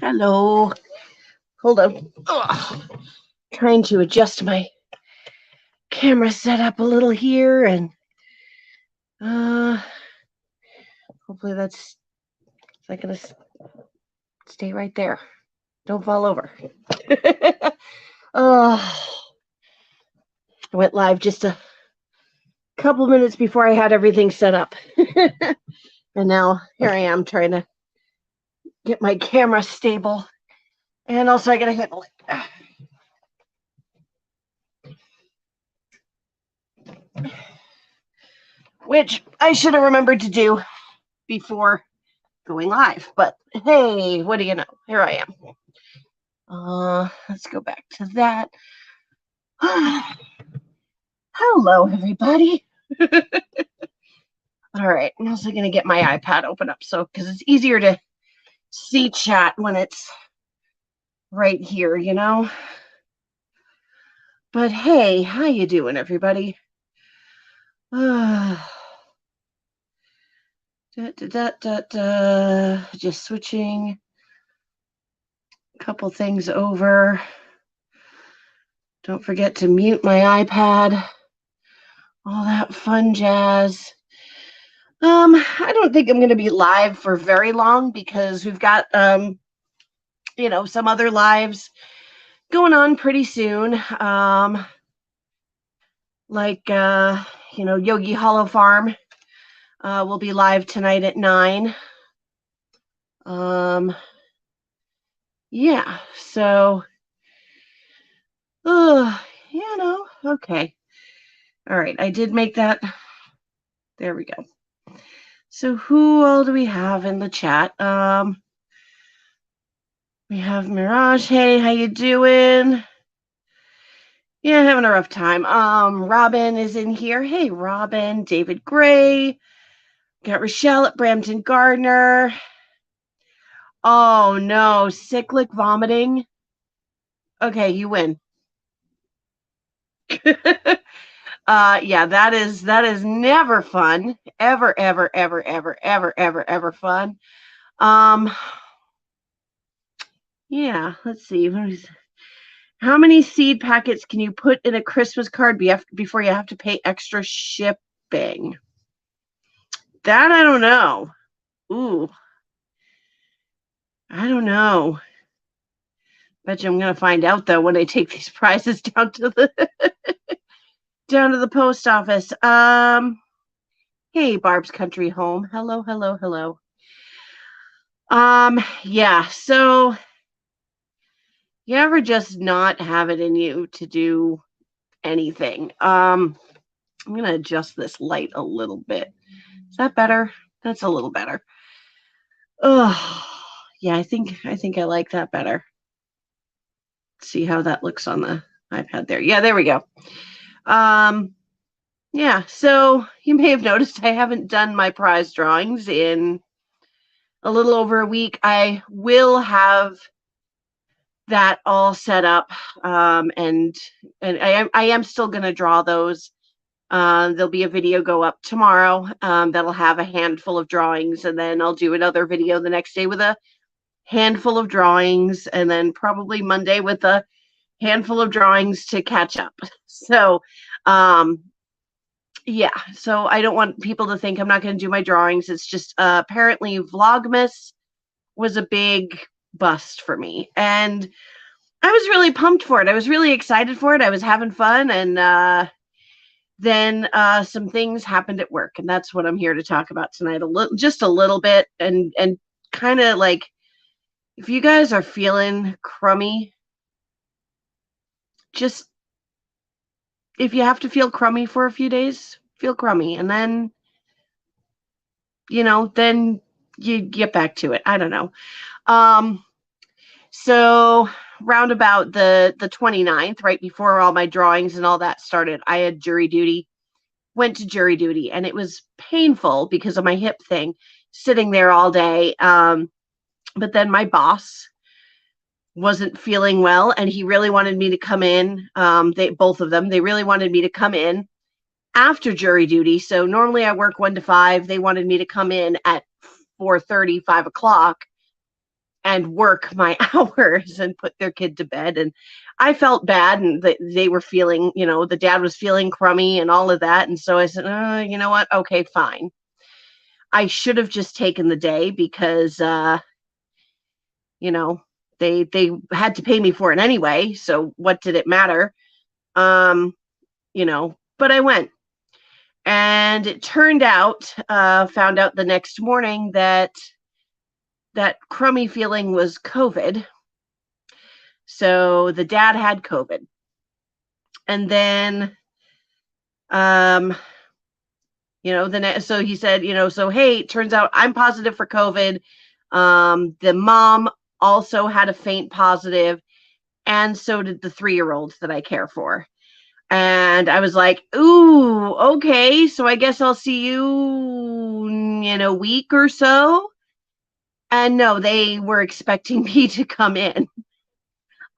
Hello. Hold on. Ugh. Trying to adjust my camera setup a little here, and uh, hopefully that's not gonna stay right there. Don't fall over. I went live just a couple minutes before I had everything set up, and now here I am trying to get my camera stable, and also I gotta handle it. Which I should have remembered to do before going live. But hey, what do you know? Here I am. Let's go back to that. Hello, everybody. All right, I'm also gonna get my iPad open up because it's easier to see chat when it's right here, you know. But hey, how you doing, everybody? Just switching a couple things over. Don't forget to mute my iPad. All that fun jazz. I don't think I'm going to be live for very long because we've got, some other lives going on pretty soon. Yogi Hollow Farm will be live tonight at 9. Yeah, so, okay. All right, I did make that. There we go. So who all do we have in the chat? We have Mirage. Hey, how you doing? Yeah, having a rough time. Robin is in here. Hey, Robin. David Gray. Got Rochelle at Brampton Gardner. Oh no, cyclic vomiting. Okay, you win. Yeah, that is never fun. Ever fun. Yeah, let's see. How many seed packets can you put in a Christmas card before you have to pay extra shipping? That I don't know. Ooh. I don't know. Bet you I'm gonna find out though when I take these prizes down to the post office. Hey, Barb's Country Home. Hello. Yeah, so you ever just not have it in you to do anything? I'm gonna adjust this light a little bit. Is that better? That's a little better. Oh, yeah, I think I like that better. Let's see how that looks on the iPad there. Yeah, there we go. Yeah, so you may have noticed I haven't done my prize drawings in a little over a week. I will have that all set up, and I am still going to draw those. There'll be a video go up tomorrow that'll have a handful of drawings, and then I'll do another video the next day with a handful of drawings, and then probably Monday with a handful of drawings to catch up. So, yeah, so I don't want people to think I'm not going to do my drawings. It's just apparently Vlogmas was a big bust for me, and I was really pumped for it. I was really excited for it. I was having fun, and then some things happened at work, and that's what I'm here to talk about tonight. Just a little bit, and kind of like, if you guys are feeling crummy, just if you have to feel crummy for a few days, feel crummy, and then then you get back to it. I don't know. So roundabout the 29th, right before all my drawings and all that started, I had jury duty. Went to jury duty, and it was painful because of my hip thing, sitting there all day. But then my boss wasn't feeling well, and he really wanted me to come in. Both of them, they really wanted me to come in after jury duty. So normally I work 1 to 5. They wanted me to come in at 4:30, 5 o'clock, and work my hours and put their kid to bed. And I felt bad, and they were feeling, the dad was feeling crummy and all of that. And so I said, you know what? Okay, fine. I should have just taken the day because, you know, they had to pay me for it anyway. So what did it matter? Um, but I went. And it turned out, found out the next morning that that crummy feeling was COVID. So the dad had COVID. And then, um, so he said, so hey, it turns out I'm positive for COVID. The mom also had a faint positive, and so did the 3-year-old that I care for. And I was like, ooh, okay, so I guess I'll see you in a week or so. And no, they were expecting me to come in.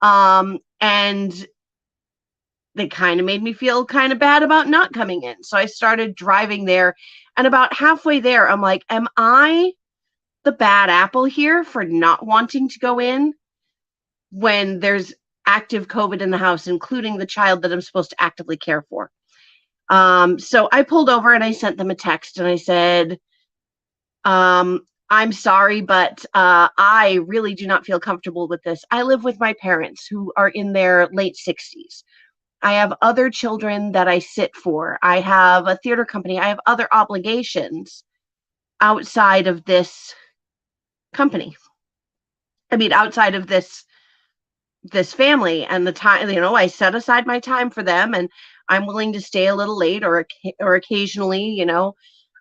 And they kind of made me feel kind of bad about not coming in. So I started driving there. And about halfway there, I'm like, am I the bad apple here for not wanting to go in when there's active COVID in the house, including the child that I'm supposed to actively care for? So I pulled over and I sent them a text and I said, I'm sorry, but I really do not feel comfortable with this. I live with my parents who are in their late 60s. I have other children that I sit for. I have a theater company. I have other obligations outside of this company. I mean, outside of this family and the time, I set aside my time for them, and I'm willing to stay a little late or occasionally,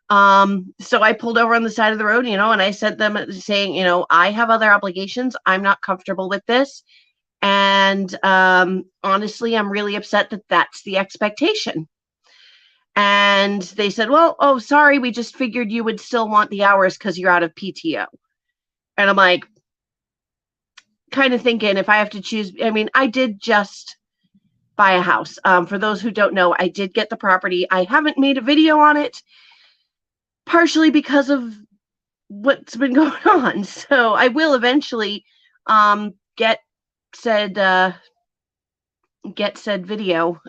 so I pulled over on the side of the road, and I sent them saying, I have other obligations. I'm not comfortable with this. And honestly, I'm really upset that that's the expectation. And they said, well, oh, sorry, we just figured you would still want the hours because you're out of PTO. And I'm like, kind of thinking, if I have to choose, I mean, I did just buy a house. For those who don't know, I did get the property. I haven't made a video on it, partially because of what's been going on. So I will eventually get said video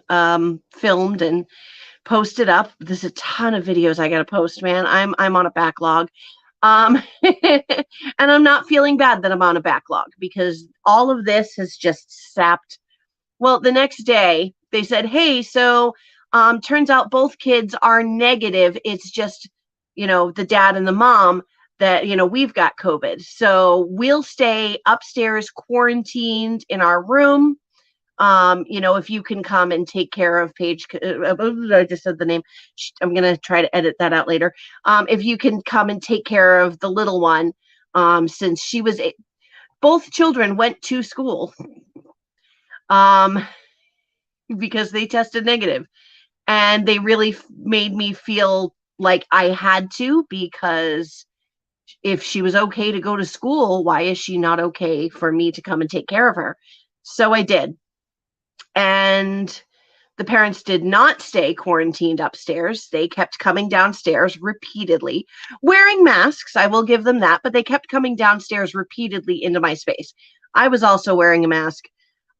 filmed and posted up. There's a ton of videos I gotta post, man. I'm on a backlog. And I'm not feeling bad that I'm on a backlog because all of this has just sapped. Well, the next day they said, hey, so turns out both kids are negative. It's just, the dad and the mom that, we've got COVID. So we'll stay upstairs quarantined in our room. If you can come and take care of Paige, I just said the name. I'm going to try to edit that out later. If you can come and take care of the little one, since both children went to school, because they tested negative, and they really made me feel like I had to, because if she was okay to go to school, why is she not okay for me to come and take care of her? So I did. And the parents did not stay quarantined upstairs. They kept coming downstairs repeatedly, wearing masks. I will give them that, but they kept coming downstairs repeatedly into my space. I was also wearing a mask.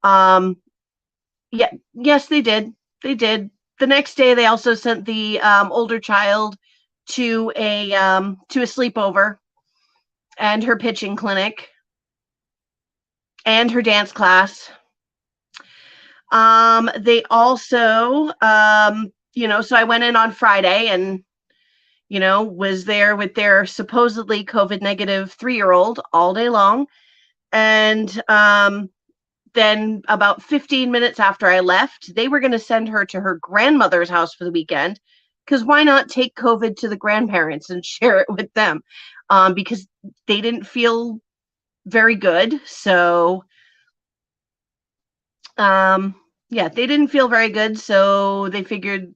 Yeah, yes, they did. They did. The next day, they also sent the older child to a sleepover and her pitching clinic and her dance class. They also, so I went in on Friday and, was there with their supposedly COVID negative 3-year-old all day long. And then about 15 minutes after I left, they were going to send her to her grandmother's house for the weekend, because why not take COVID to the grandparents and share it with them? Because they didn't feel very good. So, yeah, they didn't feel very good. So they figured,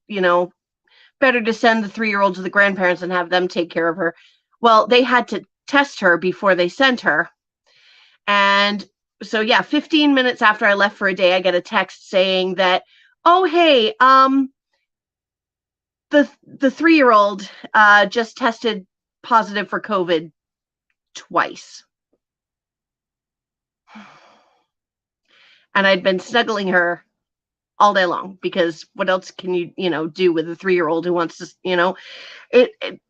better to send the 3-year-old to the grandparents and have them take care of her. Well, they had to test her before they sent her. And so, yeah, 15 minutes after I left for a day, I get a text saying that, oh, hey, the 3-year-old just tested positive for COVID twice. And I'd been snuggling her all day long because what else can you, do with a 3-year-old who wants to, it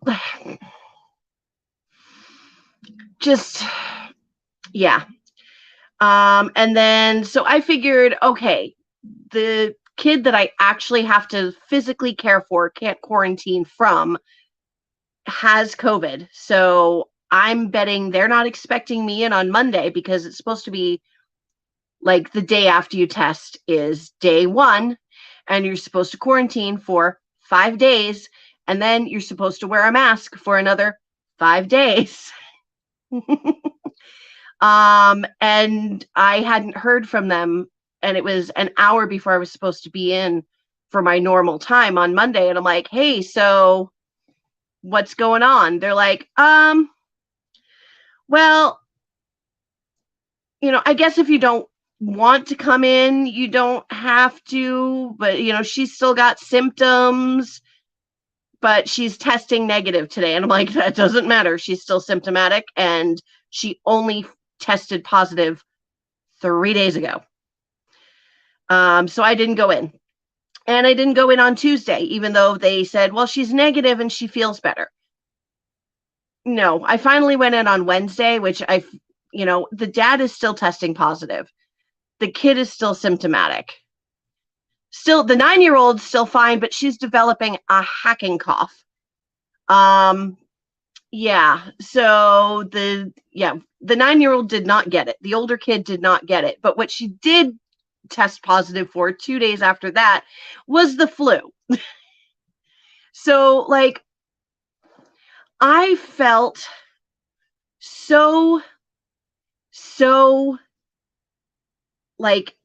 just, yeah. And then, so I figured, okay, the kid that I actually have to physically care for, can't quarantine from, has COVID. So I'm betting they're not expecting me in on Monday because it's supposed to be like the day after you test is day 1, and you're supposed to quarantine for 5 days, and then you're supposed to wear a mask for another 5 days. And I hadn't heard from them, and it was an hour before I was supposed to be in for my normal time on Monday, and I'm like, hey, so what's going on? They're like, well, I guess if you don't want to come in, you don't have to, but she's still got symptoms, but she's testing negative today. And I'm like, that doesn't matter. She's still symptomatic, and she only tested positive 3 days ago. So I didn't go in. And I didn't go in on Tuesday, even though they said, well, she's negative and she feels better. No, I finally went in on Wednesday, which the dad is still testing positive. The kid is still symptomatic. Still, the 9-year-old's still fine, but she's developing a hacking cough. Yeah. So the 9-year-old did not get it. The older kid did not get it. But what she did test positive for 2 days after that was the flu. So, like, I felt so like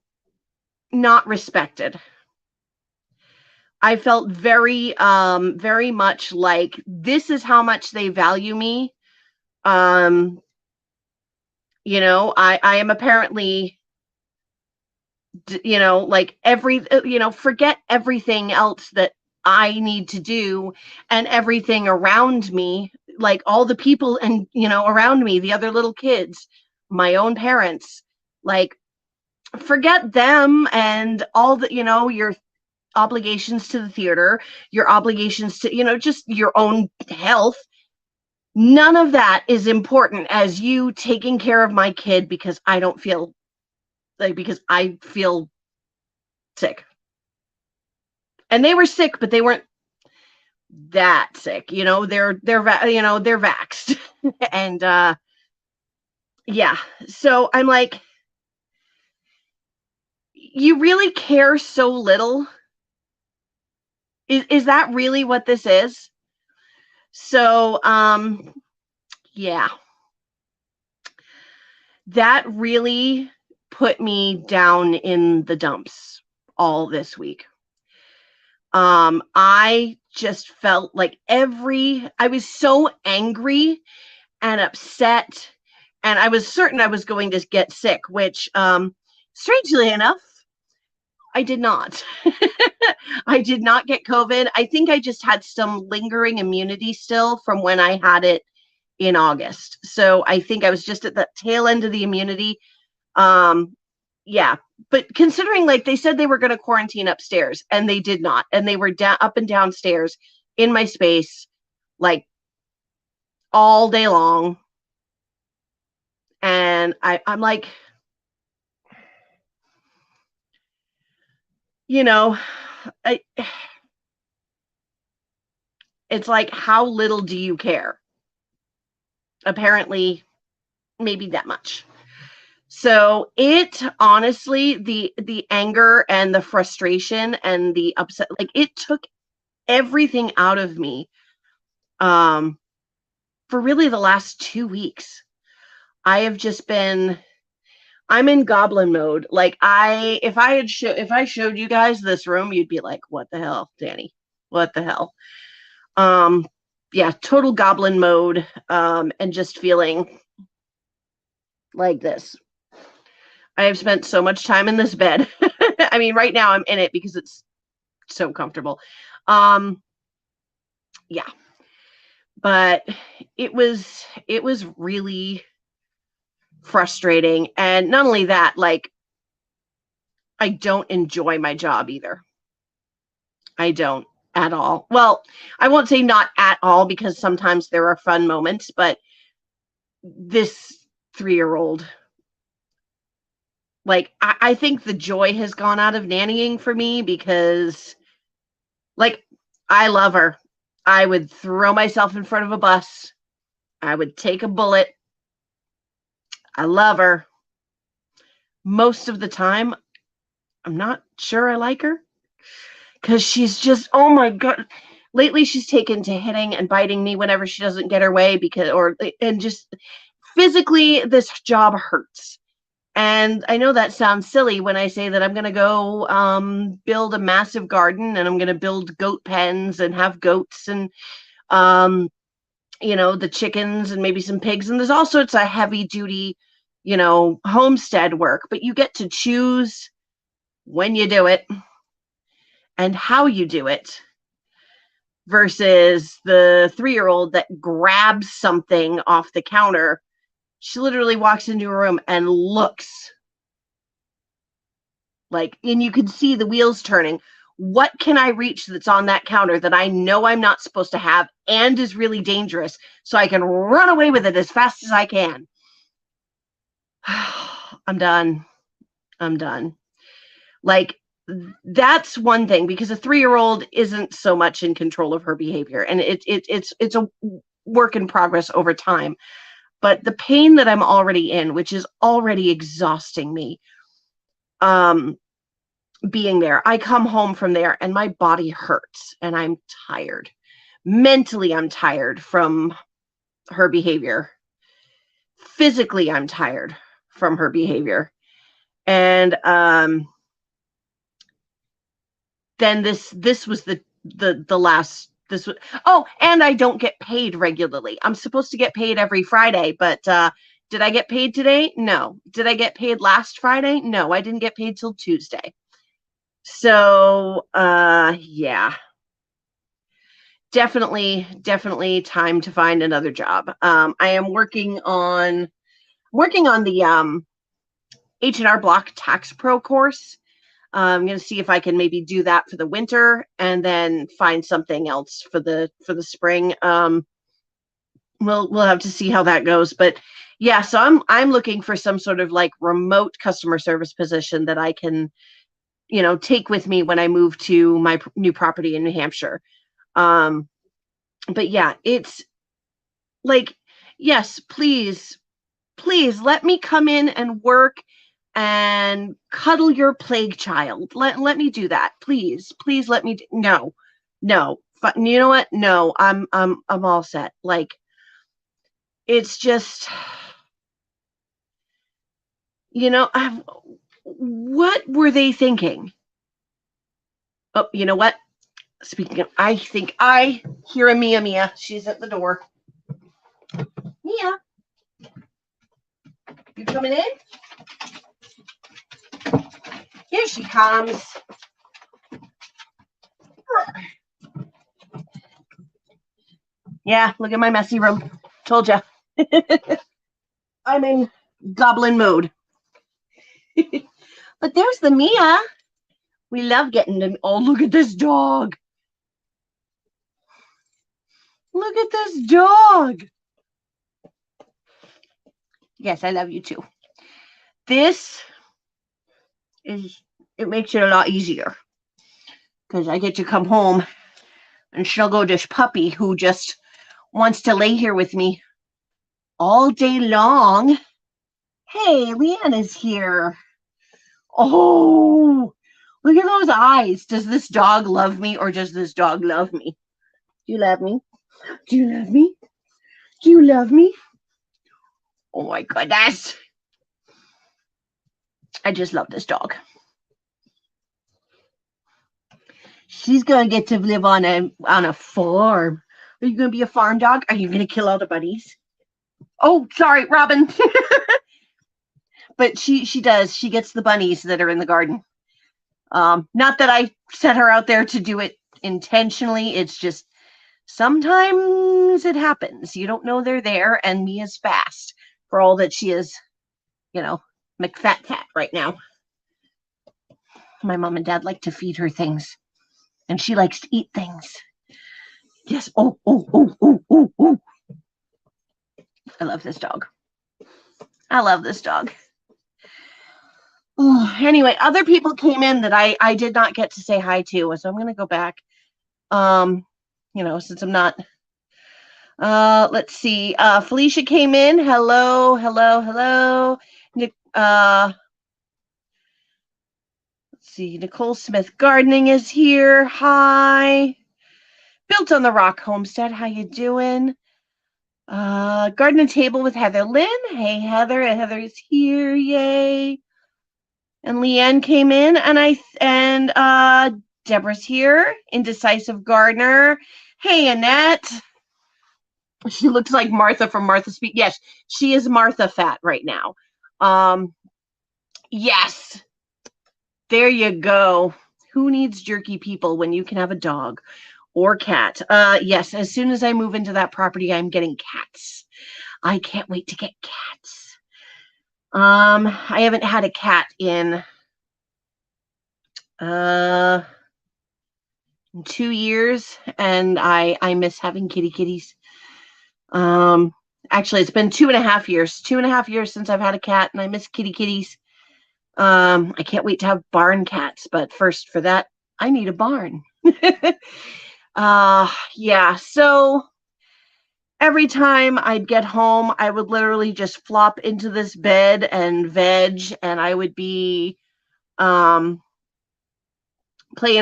not respected. I felt very much like this is how much they value me. I am apparently, like forget everything else that I need to do, and everything around me, like all the people and, around me, the other little kids, my own parents, like forget them and all the, your obligations to the theater, your obligations to, just your own health. None of that is important as you taking care of my kid because I don't feel because I feel sick. And they were sick, but they weren't that sick. They're vaxxed. And yeah. So I'm like, you really care so little. Is that really what this is? So yeah. That really put me down in the dumps all this week. I just felt like I was so angry and upset, and I was certain I was going to get sick, which, strangely enough, I did not. I did not get COVID. I think I just had some lingering immunity still from when I had it in August. So I think I was just at the tail end of the immunity. Yeah, but considering like they said they were going to quarantine upstairs and they did not, and they were up and downstairs in my space like all day long, and I'm like, I, it's like, how little do you care? Apparently, maybe that much. So it honestly, the anger and the frustration and the upset, like it took everything out of me for really the last 2 weeks. I have just been, I'm in goblin mode. Like if I showed you guys this room, you'd be like, what the hell, Danny? What the hell? Yeah, total goblin mode, and just feeling like this. I have spent so much time in this bed. I mean, right now I'm in it because it's so comfortable. Yeah. But it was really frustrating. And not only that, like, I don't enjoy my job either. I don't at all. Well, I won't say not at all, because sometimes there are fun moments, but this 3-year-old, like, I think the joy has gone out of nannying for me, because, like, I love her. I would throw myself in front of a bus. I would take a bullet. I love her. Most of the time, I'm not sure I like her, because she's just, oh my God. Lately, she's taken to hitting and biting me whenever she doesn't get her way, and just physically, this job hurts. And I know that sounds silly when I say that I'm going to go build a massive garden, and I'm going to build goat pens and have goats, and um, the chickens and maybe some pigs. And there's all sorts of heavy duty, homestead work, but you get to choose when you do it and how you do it, versus the 3-year-old that grabs something off the counter. She literally walks into a room and looks, like, and you can see the wheels turning. What can I reach that's on that counter that I know I'm not supposed to have and is really dangerous, so I can run away with it as fast as I can? I'm done. Like, that's one thing, because a 3-year-old isn't so much in control of her behavior, and it's a work in progress over time. But the pain that I'm already in, which is already exhausting me, being there, I come home from there and my body hurts and I'm tired. Mentally, I'm tired from her behavior. Physically, I'm tired from her behavior. And then this was the last. This was, oh, and I don't get paid regularly. I'm supposed to get paid every Friday, but did I get paid today? No. Did I get paid last Friday? No, I didn't get paid till Tuesday. So yeah, definitely time to find another job. I am working on the H&R Block Tax Pro course. I'm going to see if I can maybe do that for the winter and then find something else for the spring. We'll have to see how that goes. But yeah, so I'm looking for some sort of like remote customer service position that I can, take with me when I move to my new property in New Hampshire. But yeah, it's like, yes, please let me come in and work and cuddle your plague child. Let me do that. Please let me no. You know what? No, I'm all set. Like, it's just, what were they thinking? Oh, you know what? Speaking of, I think I hear a Mia. She's at the door. Mia, you coming in? Here she comes. Yeah, look at my messy room. Told ya. I'm in goblin mode. But there's the Mia. We love getting them. Oh, look at this dog. Look at this dog. Yes, I love you too. This it makes it a lot easier, because I get to come home and snuggle this puppy who just wants to lay here with me all day long. Hey, Leanna's here. Oh, look at those eyes. Does this dog love me, or does this dog love me? Do you love me? Do you love me? Do you love me? Oh my goodness. I just love this dog. She's gonna get to live on a farm. Are you gonna be a farm dog? Are you gonna kill all the bunnies? Oh, sorry, Robin. But she does. She gets the bunnies that are in the garden. Not that I set her out there to do it intentionally. It's just sometimes it happens. You don't know they're there, and Mia's fast for all that she is McFat fat right now. My mom and dad like to feed her things, and she likes to eat things. Yes. Oh, oh, oh, oh, oh, oh. I love this dog. I love this dog. Oh, anyway, other people came in that I did not get to say hi to, so I'm going to go back. Since I'm not. Let's see. Felicia came in. Hello, hello, hello. Let's see. Nicole Smith Gardening is here. Hi. Built on the Rock Homestead. How you doing? Garden Table with Heather Lynn. Hey, Heather. Heather is here. Yay. And Leanne came in, and Deborah's here. Indecisive Gardener. Hey, Annette. She looks like Martha from Martha Speak. Yes, she is Martha fat right now. Yes. There you go. Who needs jerky people when you can have a dog or cat? Yes, as soon as I move into that property, I'm getting cats. I can't wait to get cats. I haven't had a cat in 2 years, and I miss having kitties. Actually, it's been 2.5 years. 2.5 years since I've had a cat, and I miss kitties. I can't wait to have barn cats, but first for that, I need a barn. Yeah, so every time I'd get home, I would literally just flop into this bed and veg, and I would be playing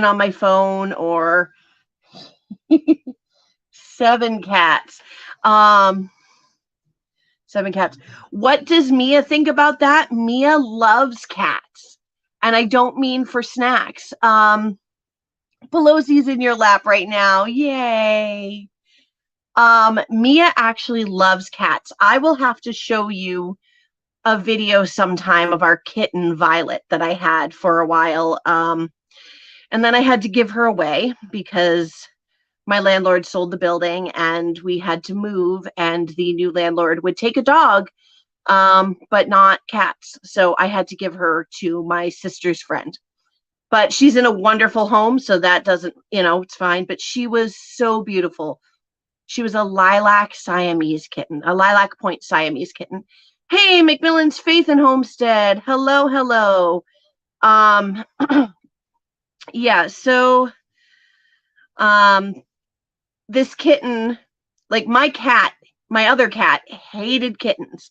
on my phone or 7 cats. 7 cats. What does Mia think about that? Mia loves cats. And I don't mean for snacks. Pelosi's in your lap right now. Yay. Mia actually loves cats. I will have to show you a video sometime of our kitten Violet that I had for a while. And then I had to give her away because my landlord sold the building and we had to move, and the new landlord would take a dog, but not cats. So I had to give her to my sister's friend. But she's in a wonderful home, so that doesn't, it's fine. But she was so beautiful. She was a lilac Siamese kitten, a lilac point Siamese kitten. Hey, McMillan's Faith and Homestead. Hello, hello. Yeah, so this kitten, like my other cat hated kittens.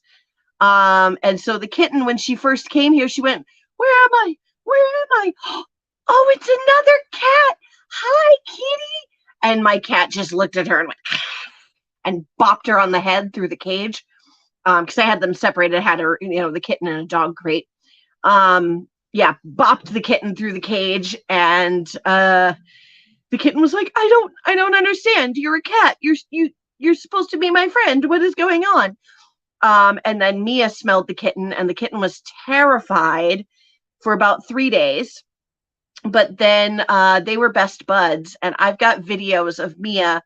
And so the kitten, when she first came here, she went, "Where am I? Where am I? Oh, it's another cat. Hi, kitty." And my cat just looked at her and went and bopped her on the head through the cage. Because I had them separated. I had her, the kitten in a dog crate. Yeah, bopped the kitten through the cage, and the kitten was like, I don't understand. You're a cat. You're supposed to be my friend. What is going on? And then Mia smelled the kitten, and the kitten was terrified for about 3 days. But then they were best buds, and I've got videos of Mia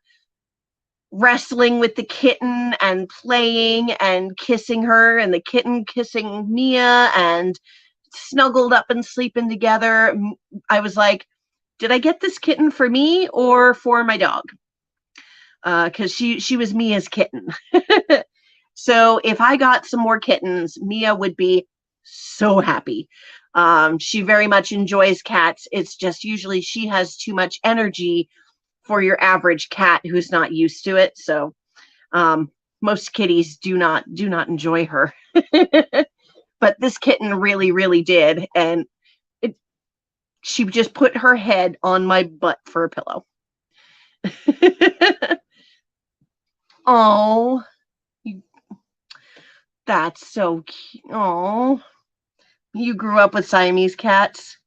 wrestling with the kitten and playing and kissing her, and the kitten kissing Mia, and snuggled up and sleeping together. I was like, did I get this kitten for me or for my dog? Because she was Mia's kitten. So if I got some more kittens, Mia would be so happy. She very much enjoys cats. It's just usually she has too much energy for your average cat who's not used to it. So most kitties do not enjoy her. But this kitten really, really did. And she just put her head on my butt for a pillow. Oh, that's so cute. Oh, you grew up with Siamese cats.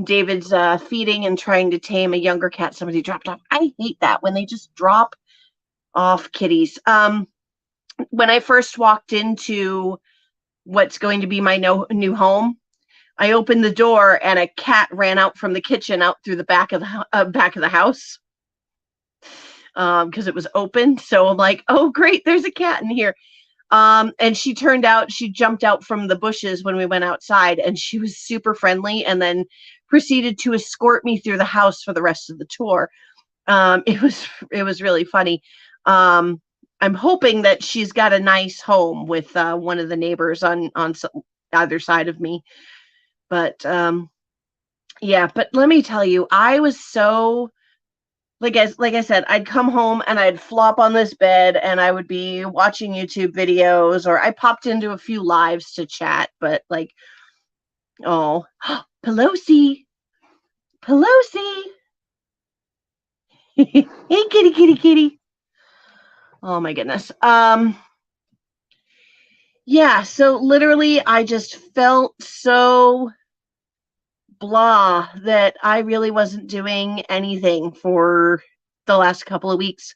David's feeding and trying to tame a younger cat somebody dropped off. I hate that when they just drop off kitties. When I first walked into what's going to be my new home, I opened the door and a cat ran out from the kitchen out through the back of the house because it was open. So I'm like, oh, great, there's a cat in here. And she jumped out from the bushes when we went outside, and she was super friendly, and then proceeded to escort me through the house for the rest of the tour. It was really funny. Um, I'm hoping that she's got a nice home with one of the neighbors on either side of me. But yeah, but let me tell you, I was so like I said, I'd come home and I'd flop on this bed and I would be watching YouTube videos, or I popped into a few lives to chat, but like, oh, Pelosi, Pelosi. Hey, kitty, kitty, kitty. Oh my goodness. Yeah, so literally I just felt so blah that I really wasn't doing anything for the last couple of weeks.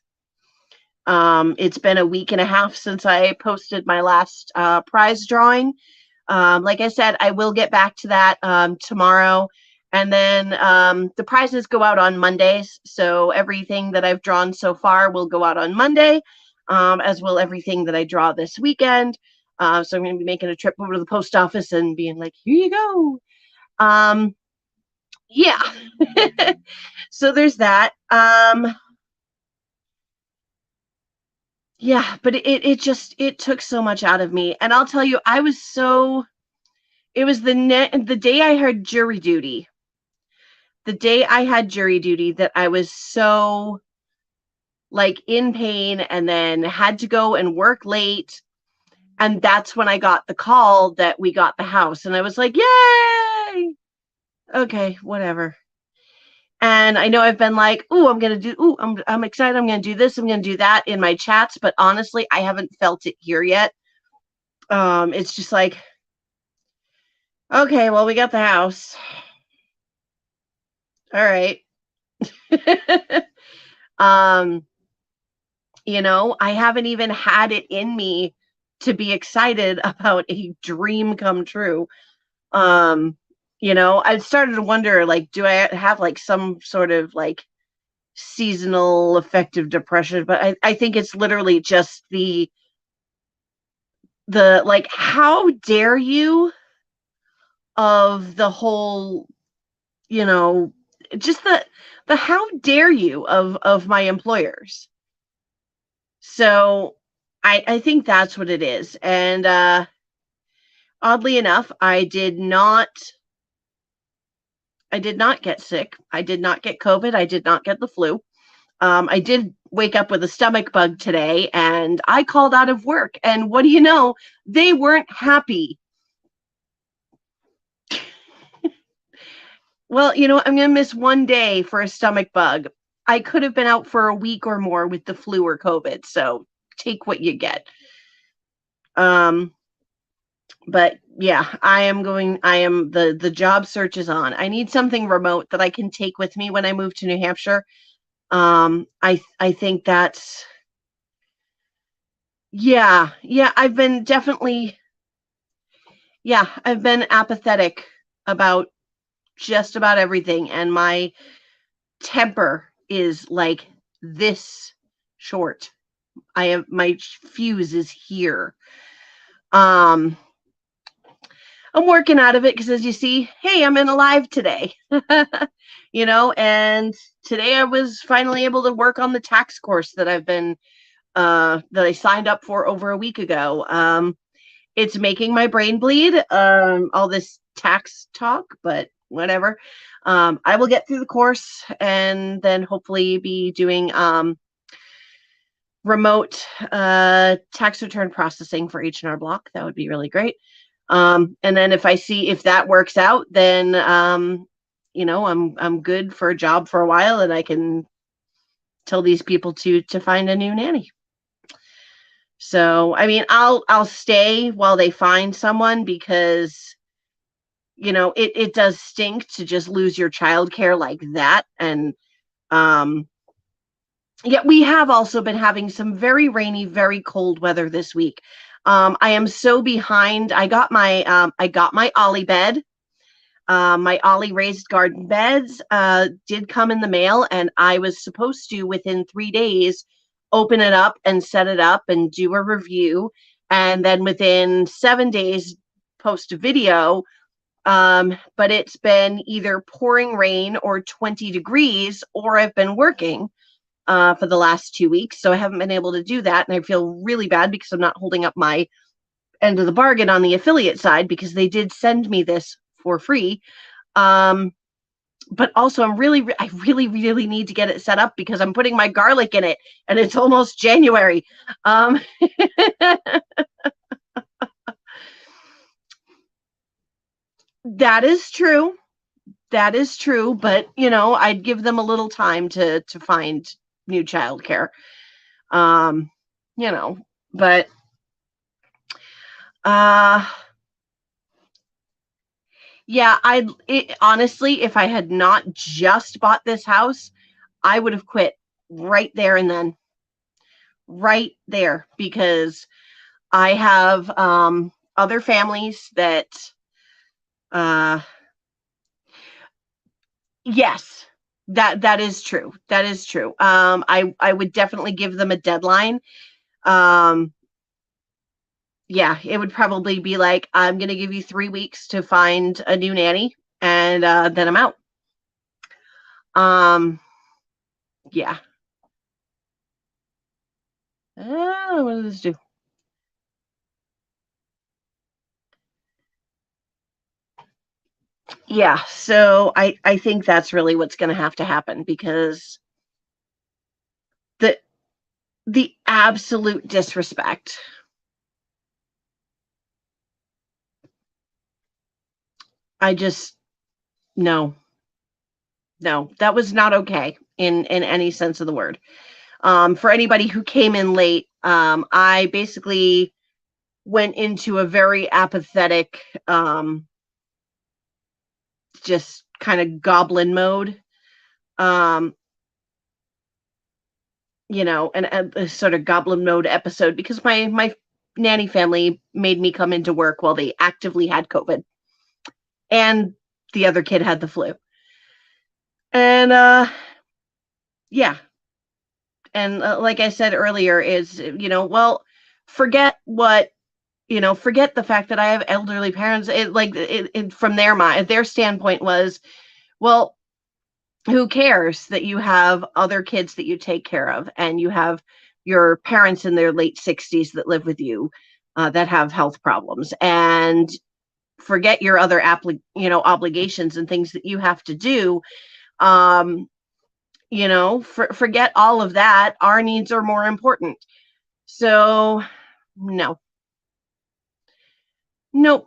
It's been a week and a half since I posted my last prize drawing. Like I said, I will get back to that tomorrow. And then the prizes go out on Mondays. So everything that I've drawn so far will go out on Monday, as will everything that I draw this weekend. So I'm going to be making a trip over to the post office and being like, here you go. Yeah. So there's that. Yeah, but it took so much out of me. And I'll tell you, it was the day I had jury duty. The day I had jury duty that I was so like in pain, and then had to go and work late. And that's when I got the call that we got the house. And I was like, yay! Okay, whatever. And I know I've been like, I'm excited. I'm going to do this. I'm going to do that in my chats. But honestly, I haven't felt it here yet. It's just like, okay, well, we got the house. All right. um, I haven't even had it in me to be excited about a dream come true. I started to wonder, like, do I have like some sort of like seasonal affective depression? But I think it's literally just the like, how dare you, of the whole, you know, just the how dare you of my employers. So I think that's what it is. And oddly enough, I did not get sick. I did not get COVID. I did not get the flu. I did wake up with a stomach bug today, and I called out of work. And what do you know? They weren't happy. Well, I'm going to miss one day for a stomach bug. I could have been out for a week or more with the flu or COVID. So take what you get. But yeah, the job search is on. I need something remote that I can take with me when I move to New Hampshire. I think that's, yeah, I've been apathetic about just about everything, and my temper is like this short. My fuse is here. I'm working out of it because, as you see, hey, I'm in alive today. And today I was finally able to work on the tax course that I signed up for over a week ago. It's making my brain bleed, all this tax talk, but whatever. I will get through the course and then hopefully be doing remote tax return processing for H&R Block. That would be really great. And then if that works out, then I'm good for a job for a while, and I can tell these people to find a new nanny. So, I mean, I'll stay while they find someone, because it does stink to just lose your childcare like that. And yeah, we have also been having some very rainy, very cold weather this week. I am so behind. I got my Ollie bed. My Ollie raised garden beds did come in the mail, and I was supposed to, within 3 days, open it up and set it up and do a review. and then within 7 days post a video. But it's been either pouring rain or 20 degrees, or I've been working for the last 2 weeks. So I haven't been able to do that. And I feel really bad because I'm not holding up my end of the bargain on the affiliate side, because they did send me this for free. But also I really need to get it set up because I'm putting my garlic in it and it's almost January. Um, that is true. That is true. But, I'd give them a little time to find new childcare. Um, you know, but, uh, yeah, honestly, if I had not just bought this house, I would have quit right there and then, right there, because I have other families that, uh, yes, that is true. That is true. I would definitely give them a deadline. Um, yeah, it would probably be like, I'm going to give you 3 weeks to find a new nanny, and then I'm out. Um, yeah. What does this do? Yeah, so I think that's really what's going to have to happen, because the the absolute disrespect. I just no, no, that was not okay in any sense of the word. For anybody who came in late, I basically went into a very apathetic, just kind of goblin mode. Um, a sort of goblin mode episode, because my nanny family made me come into work while they actively had COVID, and the other kid had the flu. And yeah, and like I said earlier, is, well, forget what, forget the fact that I have elderly parents. From their mind, their standpoint was, well, who cares that you have other kids that you take care of, and you have your parents in their late 60s that live with you, that have health problems, and forget your other obligations and things that you have to do. um Forget all of that. Our needs are more important. So no, nope.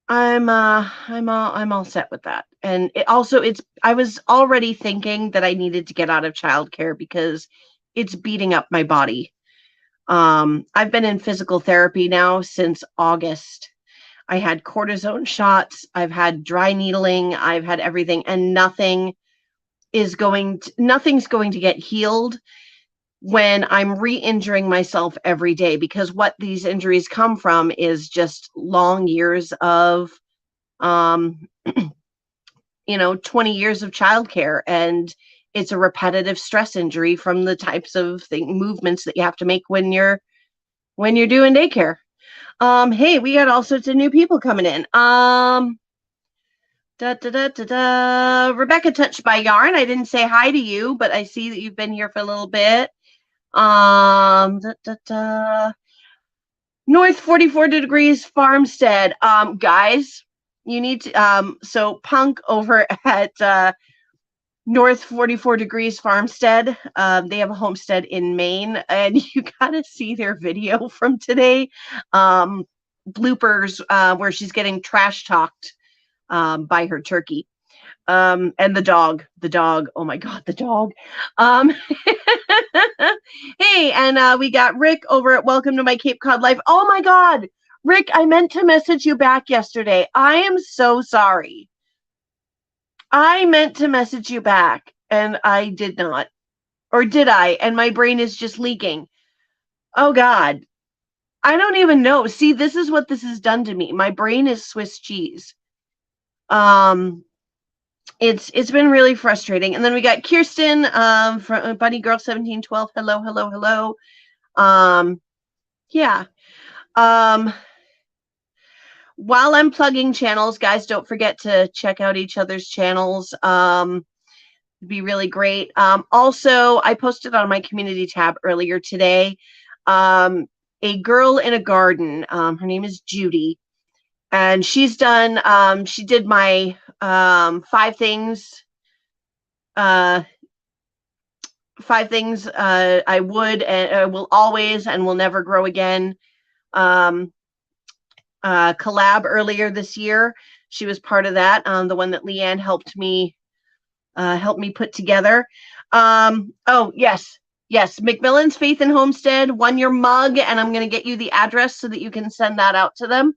I'm all set with that. And I was already thinking that I needed to get out of childcare because it's beating up my body. I've been in physical therapy now since August. I had cortisone shots, I've had dry needling, I've had everything, and nothing's going to get healed when I'm re-injuring myself every day, because what these injuries come from is just long years of, um, 20 years of childcare, and it's a repetitive stress injury from the types of movements that you have to make when you're doing daycare. Hey, we got all sorts of new people coming in. Rebecca touched by yarn. I didn't say hi to you, but I see that you've been here for a little bit. North 44 degrees farmstead. Guys, you need to, so Punk over at North 44 degrees farmstead, they have a homestead in Maine, and you gotta see their video from today. Bloopers, where she's getting trash talked, by her turkey. And the dog, oh my god, the dog. um Hey, and we got Rick over at Welcome to My Cape Cod Life. Oh my god, Rick, I meant to message you back yesterday. I am so sorry. I meant to message you back and I did not. Or did I? And my brain is just leaking. Oh god, I don't even know. See, this is what this has done to me. My brain is Swiss cheese. um it's been really frustrating. And then we got Kirsten, from Bunny Girl 1712. Hello, hello, hello. Yeah. Um, while I'm plugging channels, guys, don't forget to check out each other's channels. It'd be really great. Also, I posted on my community tab earlier today, a girl in a garden. Her name is Judy, and she did my 5 things, uh, 5 things I would and will always and will never grow again. Um, collab earlier this year. She was part of that, the one that Leanne helped me put together. Oh, yes. Yes, McMillan's Faith and Homestead won your mug, and I'm going to get you the address so that you can send that out to them.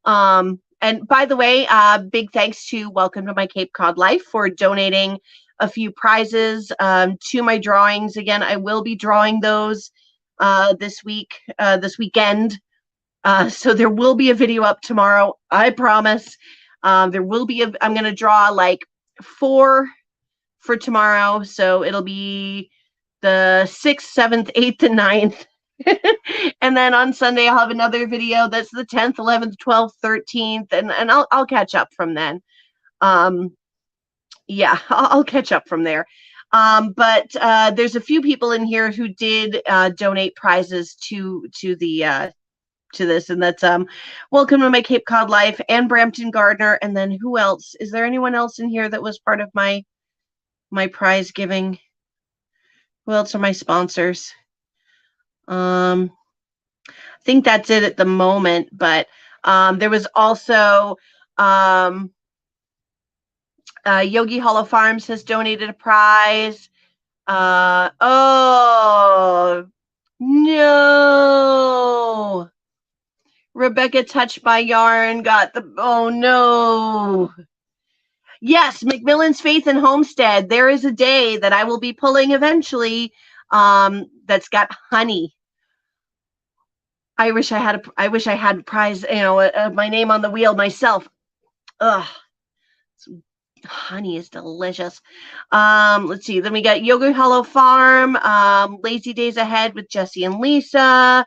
And by the way, big thanks to Welcome to My Cape Cod Life for donating a few prizes to my drawings. Again, I will be drawing those this weekend. So there will be a video up tomorrow, I promise. I'm going to draw like 4 for tomorrow. So it'll be the 6th, 7th, 8th, and 9th. And then on Sunday, I'll have another video that's the 10th, 11th, 12th, 13th, and I'll catch up from then. Yeah, I'll catch up from there. But there's a few people in here who did donate prizes to this, and that's Welcome to My Cape Cod Life and Brampton Gardner. And then who else? Is there anyone else in here that was part of my prize giving? Who else are my sponsors? I think that's it at the moment, but there was also Yogi Hollow Farms has donated a prize. Oh no, Rebecca Touched by Yarn got oh no. Yes, McMillan's Faith and Homestead. There is a day that I will be pulling eventually that's got honey. I wish I had a prize, my name on the wheel myself. Ugh. Honey is delicious. Let's see. Then we got Yogi Hollow Farm, Lazy Days Ahead with Jesse and Lisa.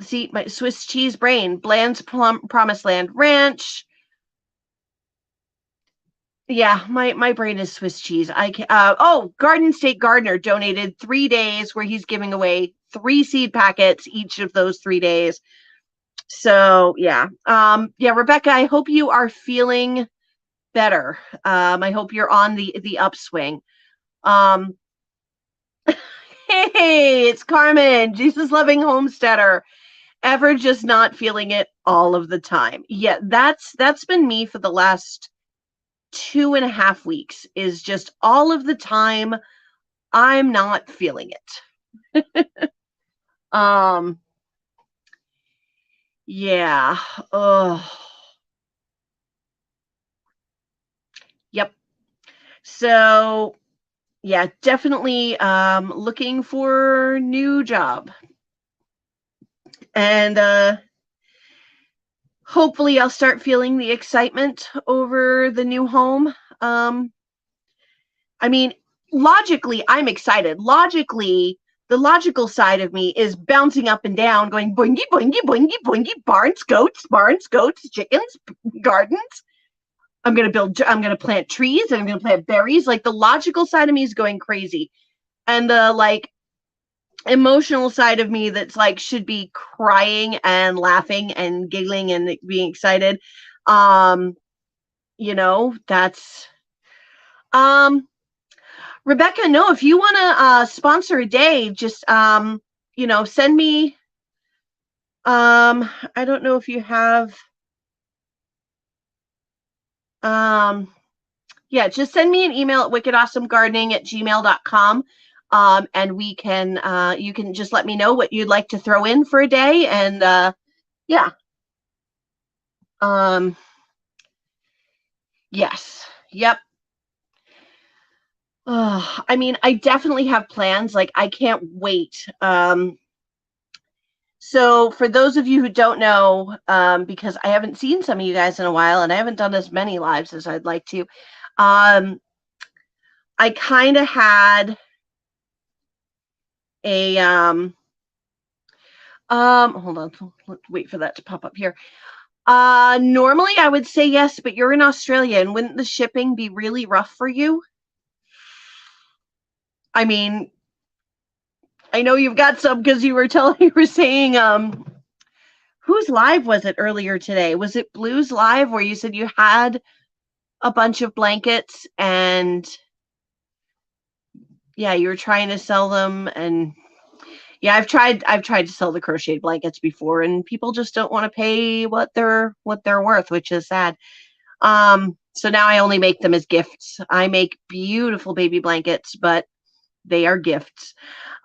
See, my Swiss Cheese Brain, Bland's Promised Land Ranch. Yeah, my brain is Swiss cheese. I can, Garden State Gardener donated 3 days where he's giving away 3 seed packets each of those 3 days. So yeah, Rebecca, I hope you are feeling better. I hope you're on the upswing. Hey, it's Carmen, Jesus loving homesteader. Ever just not feeling it all of the time? Yeah, that's been me for the last 2.5 weeks. Is just all of the time I'm not feeling it. Yeah. Oh. Yep. So yeah, definitely looking for new job. And hopefully I'll start feeling the excitement over the new home. I mean, logically, I'm excited. Logically, the logical side of me is bouncing up and down, going boingy, boingy, boingy, boingy, barns, goats, chickens, gardens. I'm going to plant trees, and I'm going to plant berries. Like, the logical side of me is going crazy. And the, like, emotional side of me that's, like, should be crying and laughing and giggling and being excited. That's, Rebecca, no, if you want to sponsor a day, just, send me, I don't know if you have, just send me an email at wickedawesomegardening@gmail.com. And we can, you can just let me know what you'd like to throw in for a day. And, yeah. Yes. Yep. I mean, I definitely have plans. Like, I can't wait. So for those of you who don't know, because I haven't seen some of you guys in a while, and I haven't done as many lives as I'd like to, I kind of had a hold on, let's wait for that to pop up here. Normally I would say yes, but you're in Australia, and wouldn't the shipping be really rough for you? I mean, I know you've got some because you were saying whose live was it earlier today? Was it Blue's live where you said you had a bunch of blankets and yeah, you were trying to sell them, and yeah, I've tried to sell the crocheted blankets before, and people just don't want to pay what they're worth, which is sad. So now I only make them as gifts. I make beautiful baby blankets, but they are gifts.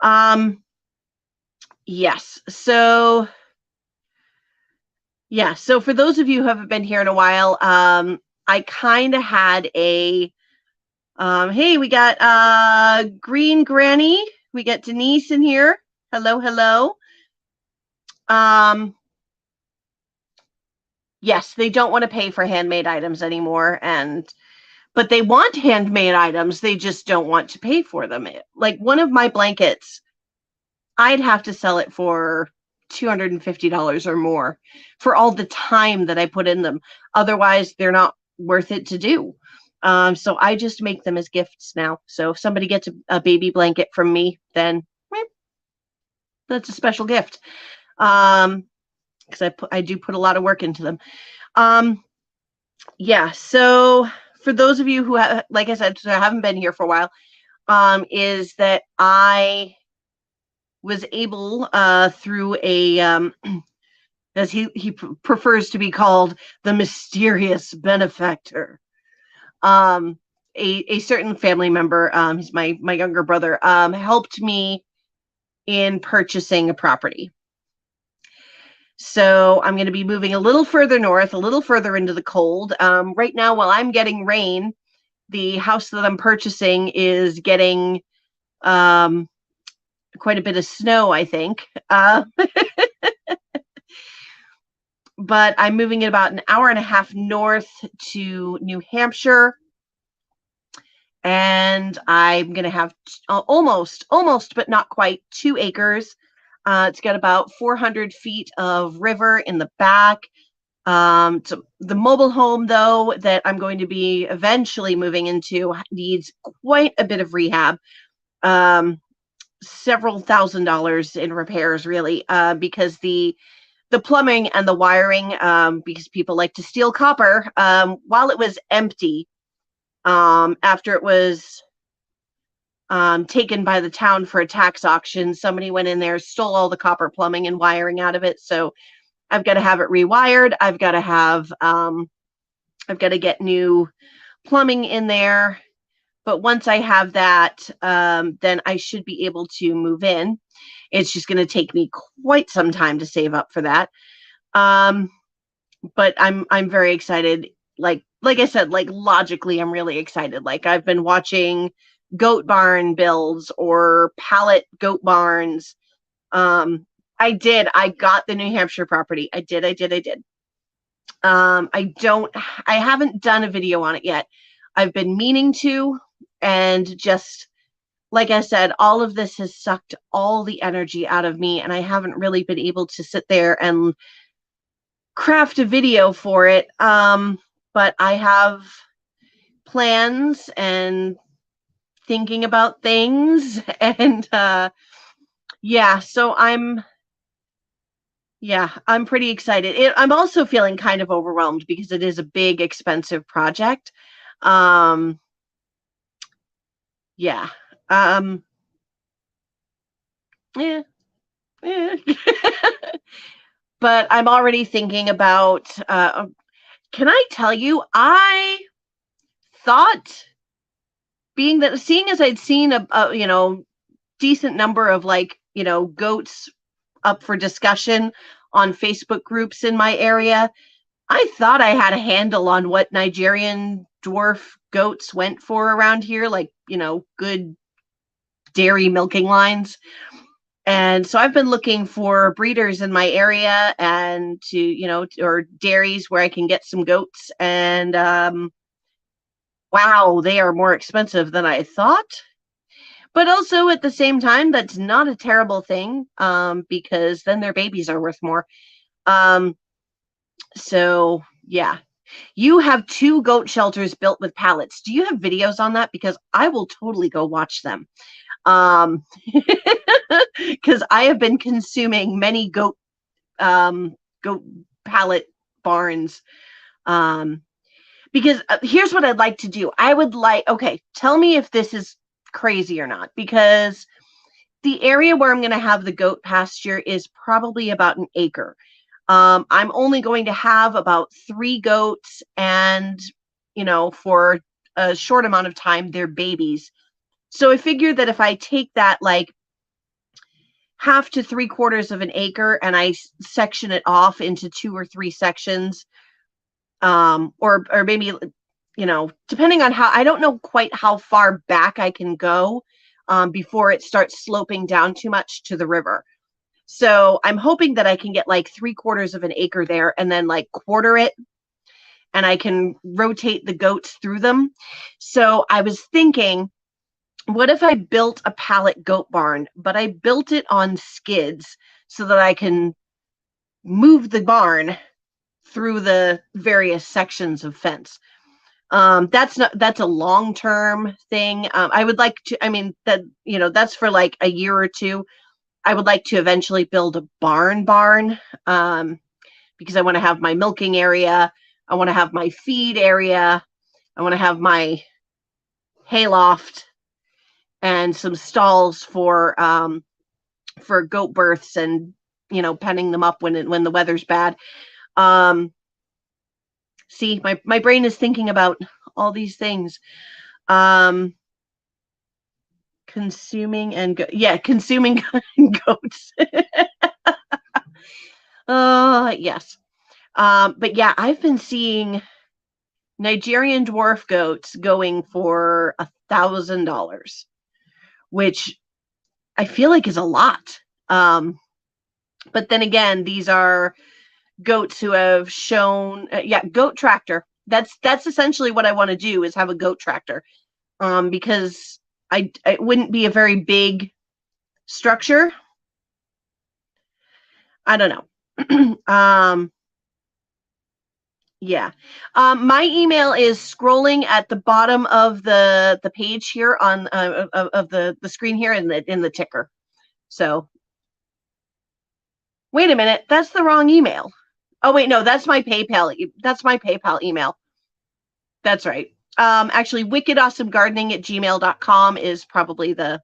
Um, yes. So yeah. So for those of you who haven't been here in a while, I kind of had a hey, we got Green Granny. We got Denise in here. Hello, hello. Um, yes, they don't want to pay for handmade items anymore, and but they want handmade items. They just don't want to pay for them. Like one of my blankets, I'd have to sell it for $250 or more for all the time that I put in them. Otherwise, they're not worth it to do. So I just make them as gifts now. So if somebody gets a baby blanket from me, then that's a special gift. Because I do put a lot of work into them. Um, yeah. So for those of you who like I said, so I haven't been here for a while, is that I was able through a as he prefers to be called, the mysterious benefactor. Um, a certain family member, he's my younger brother, helped me in purchasing a property. So I'm going to be moving a little further north, a little further into the cold. Right now, while I'm getting rain, the house that I'm purchasing is getting um, quite a bit of snow, I think. But I'm moving it about an hour and a half north to New Hampshire. And I'm going to have almost, but not quite 2 acres. It's got about 400 feet of river in the back. So the mobile home, though, that I'm going to be eventually moving into needs quite a bit of rehab. Several $1,000s in repairs, really, because the plumbing and the wiring, because people like to steal copper, while it was empty, after it was taken by the town for a tax auction, somebody went in there, stole all the copper plumbing and wiring out of it. So I've got to have it rewired. I've got to get new plumbing in there. But once I have that, then I should be able to move in. It's just going to take me quite some time to save up for that. But I'm very excited. Like I said, like logically, I'm really excited. Like I've been watching goat barn builds or pallet goat barns. I got the New Hampshire property. I did. I haven't done a video on it yet. I've been meaning to, and just like I said, all of this has sucked all the energy out of me, and I haven't really been able to sit there and craft a video for it. But I have plans and thinking about things, and yeah, so I'm pretty excited. I'm also feeling kind of overwhelmed because it is a big, expensive project. Um, yeah. Um, yeah. Yeah. But I'm already thinking about. Can I tell you? I thought, seeing as I'd seen a decent number of goats up for discussion on Facebook groups in my area, I thought I had a handle on what Nigerian dwarf goats went for around here, good dairy milking lines. And so I've been looking for breeders in my area and or dairies where I can get some goats. And wow, they are more expensive than I thought. But also at the same time, that's not a terrible thing, because then their babies are worth more. Um, so yeah, you have 2 goat shelters built with pallets. Do you have videos on that? Because I will totally go watch them. Because I have been consuming many goat pallet barns. Um, because here's what I'd like to do. I would like, okay, tell me if this is crazy or not, because the area where I'm going to have the goat pasture is probably about an acre. I'm only going to have about 3 goats, and, for a short amount of time, they're babies. So I figured that if I take that like half to 3/4 of an acre and I section it off into 2 or 3 sections, or maybe, depending on how, I don't know quite how far back I can go, before it starts sloping down too much to the river. So I'm hoping that I can get like 3/4 of an acre there and then like quarter it, and I can rotate the goats through them. So I was thinking, what if I built a pallet goat barn, but I built it on skids so that I can move the barn through the various sections of fence. That's a long-term thing. I would like to, I mean, that's for like a year or two. I would like to eventually build a barn, because I want to have my milking area. I want to have my feed area. I want to have my hayloft and some stalls for goat births and, penning them up when the weather's bad. See, my brain is thinking about all these things. Consuming consuming goats. Yes. But yeah, I've been seeing Nigerian dwarf goats going for $1,000, which I feel like is a lot. But then again, these are goats who have shown, goat tractor. That's essentially what I want to do, is have a goat tractor, because it wouldn't be a very big structure. I don't know. Yeah. My email is scrolling at the bottom of the page here on of the screen here in the ticker. So wait a minute, that's the wrong email. Oh wait, no, that's my PayPal. That's my PayPal email. That's right. Actually, wickedawesomegardening@gmail.com is probably the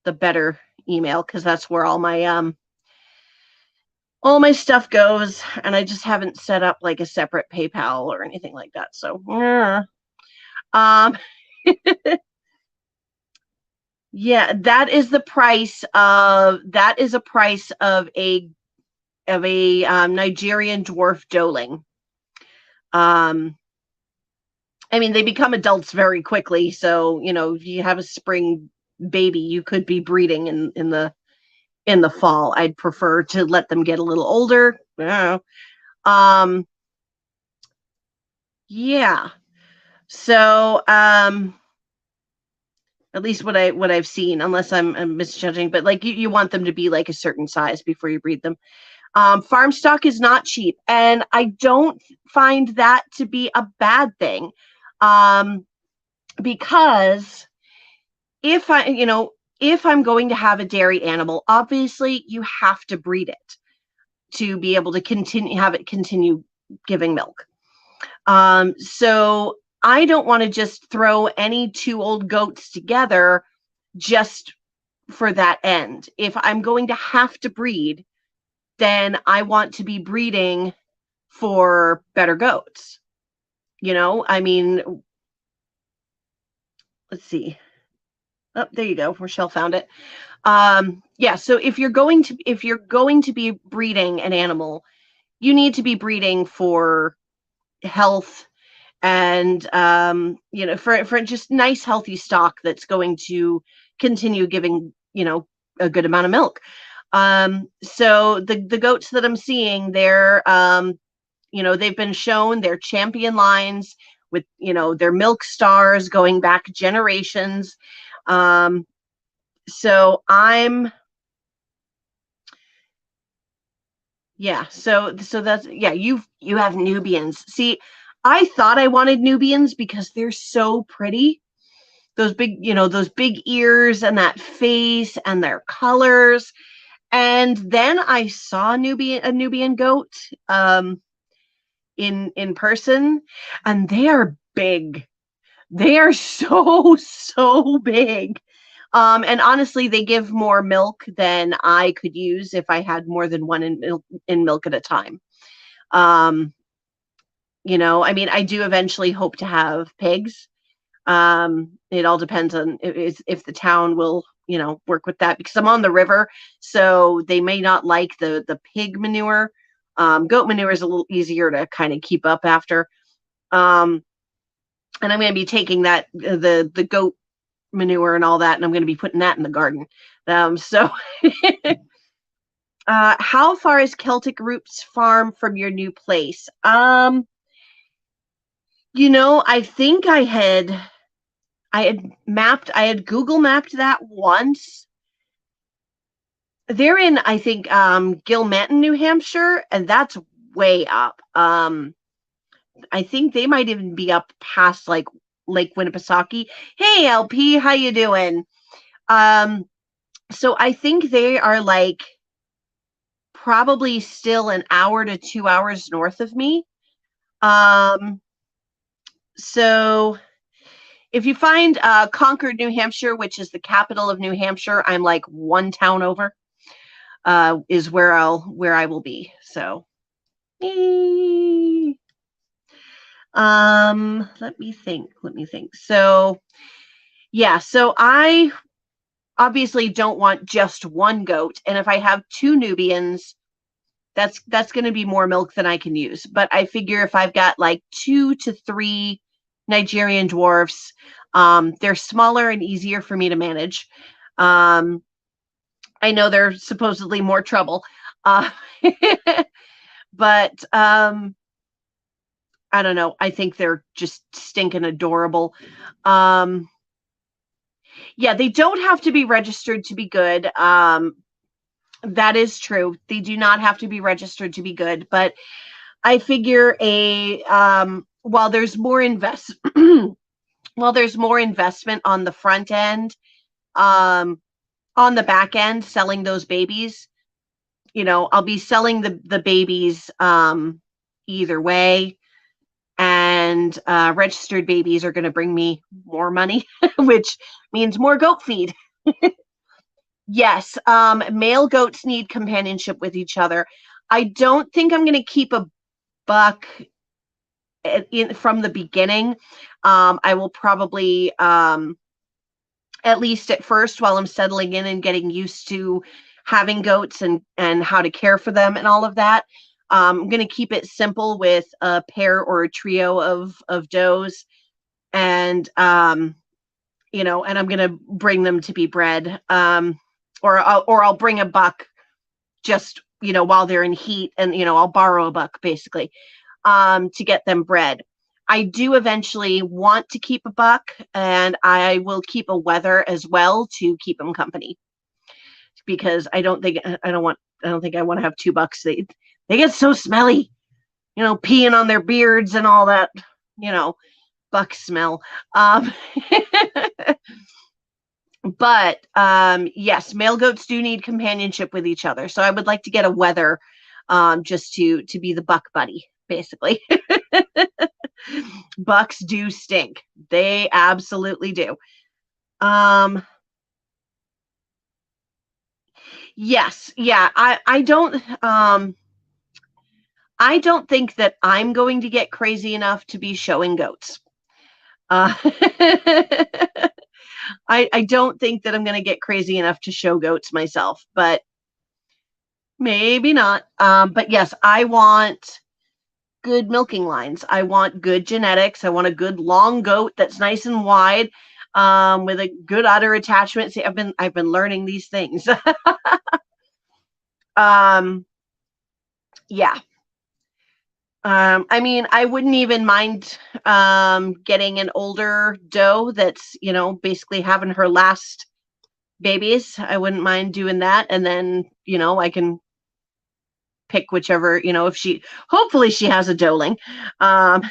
better email, because that's where all my stuff goes, and I just haven't set up like a separate PayPal or anything like that. So, um, yeah, that is a price of a Nigerian dwarf doeling. I mean, they become adults very quickly, so if you have a spring baby, you could be breeding in the fall. I'd prefer to let them get a little older. I don't know. Yeah. So, at least what I've seen, unless I'm misjudging, but like you want them to be like a certain size before you breed them. Farm stock is not cheap, and I don't find that to be a bad thing, because if I'm going to have a dairy animal, obviously you have to breed it to be able to continue giving milk. So I don't want to just throw any 2 old goats together just for that end. If I'm going to have to breed, then I want to be breeding for better goats. I mean, let's see. Oh, there you go. Rochelle found it. Yeah. So if you're going to be breeding an animal, you need to be breeding for health and, for just nice, healthy stock that's going to continue giving, a good amount of milk. So the goats that I'm seeing, they've been shown their champion lines with, their milk stars going back generations. So yeah, so that's yeah, you have Nubians. See, I thought I wanted Nubians because they're so pretty. Those big, those big ears and that face and their colors. And then I saw a Nubian goat in person, and they are big. They are so big. And honestly, they give more milk than I could use if I had more than one in milk at a time. Um, I mean, I do eventually hope to have pigs. It all depends on if the town will, work with that, because I'm on the river, so they may not like the pig manure. Goat manure is a little easier to kind of keep up after. Um, and I'm going to be taking that the goat manure and all that, and I'm going to be putting that in the garden. So, how far is Celtic Roots Farm from your new place? I think I had Google mapped that once. They're in, I think, Gilmanton, New Hampshire, and that's way up. I think they might even be up past like Lake Winnipesaukee. Hey, LP, how you doing? Um, so I think they are like probably still an hour to 2 hours north of me. Um, so if you find Concord, New Hampshire, which is the capital of New Hampshire, I'm like one town over. Is where I will be. So, let me think. So, yeah, so I obviously don't want just one goat, and if I have two Nubians, that's going to be more milk than I can use. But I figure if I've got like 2 to 3 Nigerian dwarfs, they're smaller and easier for me to manage. I know they're supposedly more trouble, uh, but I don't know. I think they're just stinking adorable. Um, yeah, they don't have to be registered to be good. That is true. They do not have to be registered to be good, but I figure while there's more while there's more investment on the front end, um, on the back end, selling those babies, I'll be selling the babies either way, and registered babies are going to bring me more money, which means more goat feed. Yes, male goats need companionship with each other. I don't think I'm going to keep a buck from the beginning. I will probably, at least at first, while I'm settling in and getting used to having goats and how to care for them and all of that. I'm going to keep it simple with a pair or a trio of does, and and I'm going to bring them to be bred, or I'll bring a buck just while they're in heat, and I'll borrow a buck basically, to get them bred. I do eventually want to keep a buck, and I will keep a wether as well to keep them company, because I don't think I want to have two bucks. They get so smelly, peeing on their beards and all that, buck smell. But yes, male goats do need companionship with each other. So I would like to get a wether, just to be the buck buddy, basically. Bucks do stink. They absolutely do. Um, yes, yeah. I don't think that I'm going to get crazy enough to be showing goats. I don't think that I'm going to get crazy enough to show goats myself, but maybe not. But yes, I want good milking lines. I want good genetics. I want a good long goat that's nice and wide, with a good udder attachment. See, I've been learning these things. um, yeah. I mean, I wouldn't even mind getting an older doe that's, basically having her last babies, I wouldn't mind doing that. And then, I can pick whichever, if hopefully she has a doeling. Um,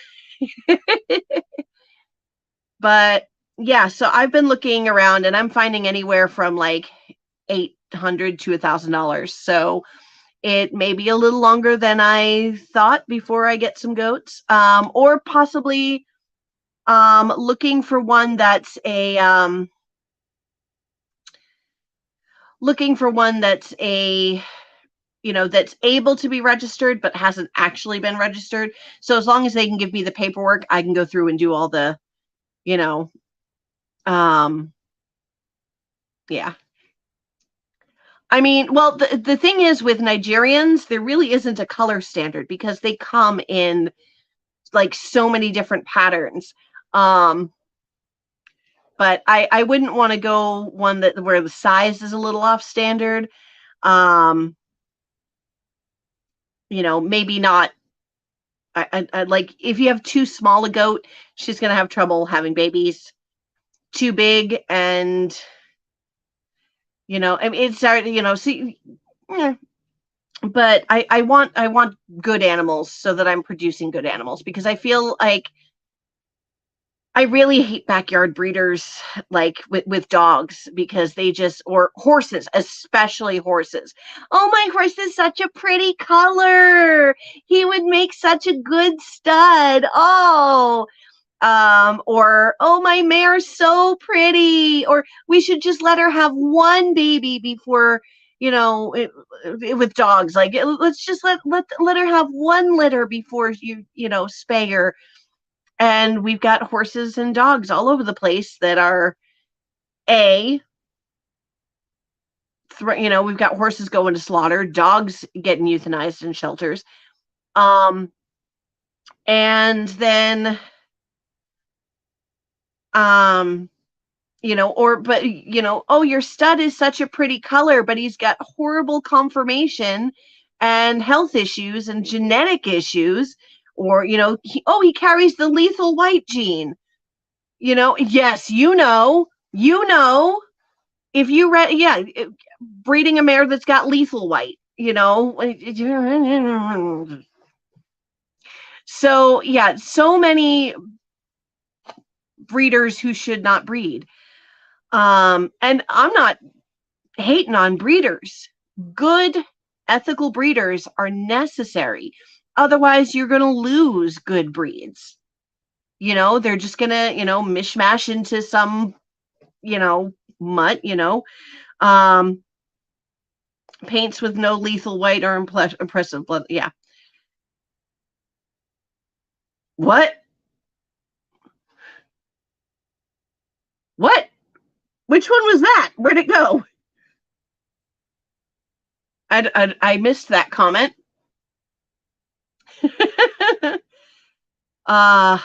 but yeah, so I've been looking around and I'm finding anywhere from like 800 to $1,000. So it may be a little longer than I thought before I get some goats, or possibly looking for one that's a that's able to be registered but hasn't actually been registered. So as long as they can give me the paperwork, I can go through and do all the, you know, yeah. I mean, well, the thing is with Nigerians, there really isn't a color standard because they come in like so many different patterns. But I wouldn't want to go one that where the size is a little off standard. Um, maybe not. I like if you have too small a goat, she's gonna have trouble having babies. Too big, and I mean, it's already, see, yeah. But I want good animals so that I'm producing good animals because I feel like I really hate backyard breeders like with dogs because they just or horses, especially horses. Oh, my horse is such a pretty color. He would make such a good stud. Oh, or oh, my mare's so pretty, or we should just let her have one baby before with dogs like let's just let her have one litter before you spay her. And we've got horses and dogs all over the place that are a we've got horses going to slaughter, dogs getting euthanized in shelters, and then oh, your stud is such a pretty color, but he's got horrible conformation and health issues and genetic issues, or he carries the lethal white gene. Yes, if you read, yeah, breeding a mare that's got lethal white, so yeah, so many breeders who should not breed. And I'm not hating on breeders. Good ethical breeders are necessary. Otherwise, you're going to lose good breeds. They're just going to, mishmash into some, mutt, paints with no lethal white or impressive blood. Yeah. What? What? Which one was that? Where'd it go? I missed that comment. uh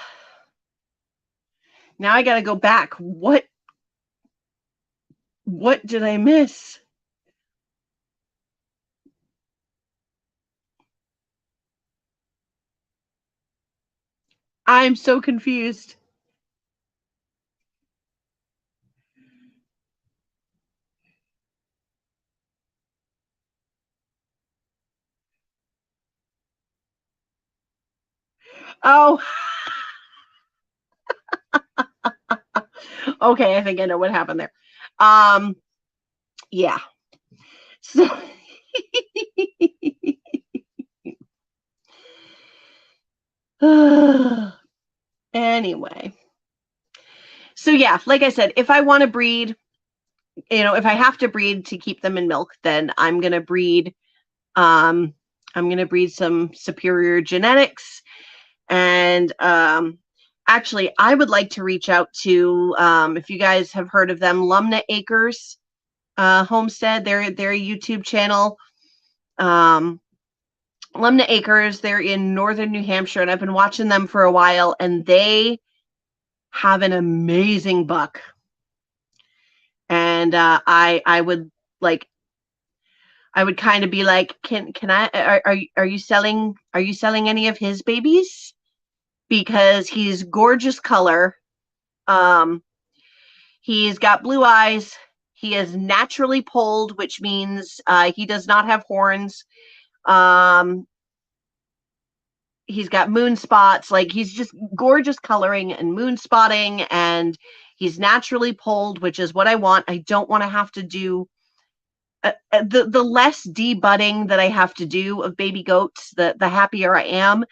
Now I gotta go back. What did I miss? I'm so confused. Oh, okay. I think I know what happened there. Yeah. So anyway. So yeah, like I said, if I want to breed, if I have to breed to keep them in milk, then um I'm gonna breed some superior genetics. And actually, I would like to reach out to if you guys have heard of them, Lumna Acres Homestead, their YouTube channel. Lumna Acres, they're in northern New Hampshire, and I've been watching them for a while, and they have an amazing buck. And I would like I would kind of be like, can I are you selling any of his babies? Because he's gorgeous color. Um, he's got blue eyes. He is naturally polled, which means he does not have horns. Um, he's got moon spots. Like, he's just gorgeous coloring and moon spotting, and he's naturally polled, which is what I want. I don't want to have to do the less debudding that I have to do of baby goats, the happier I am.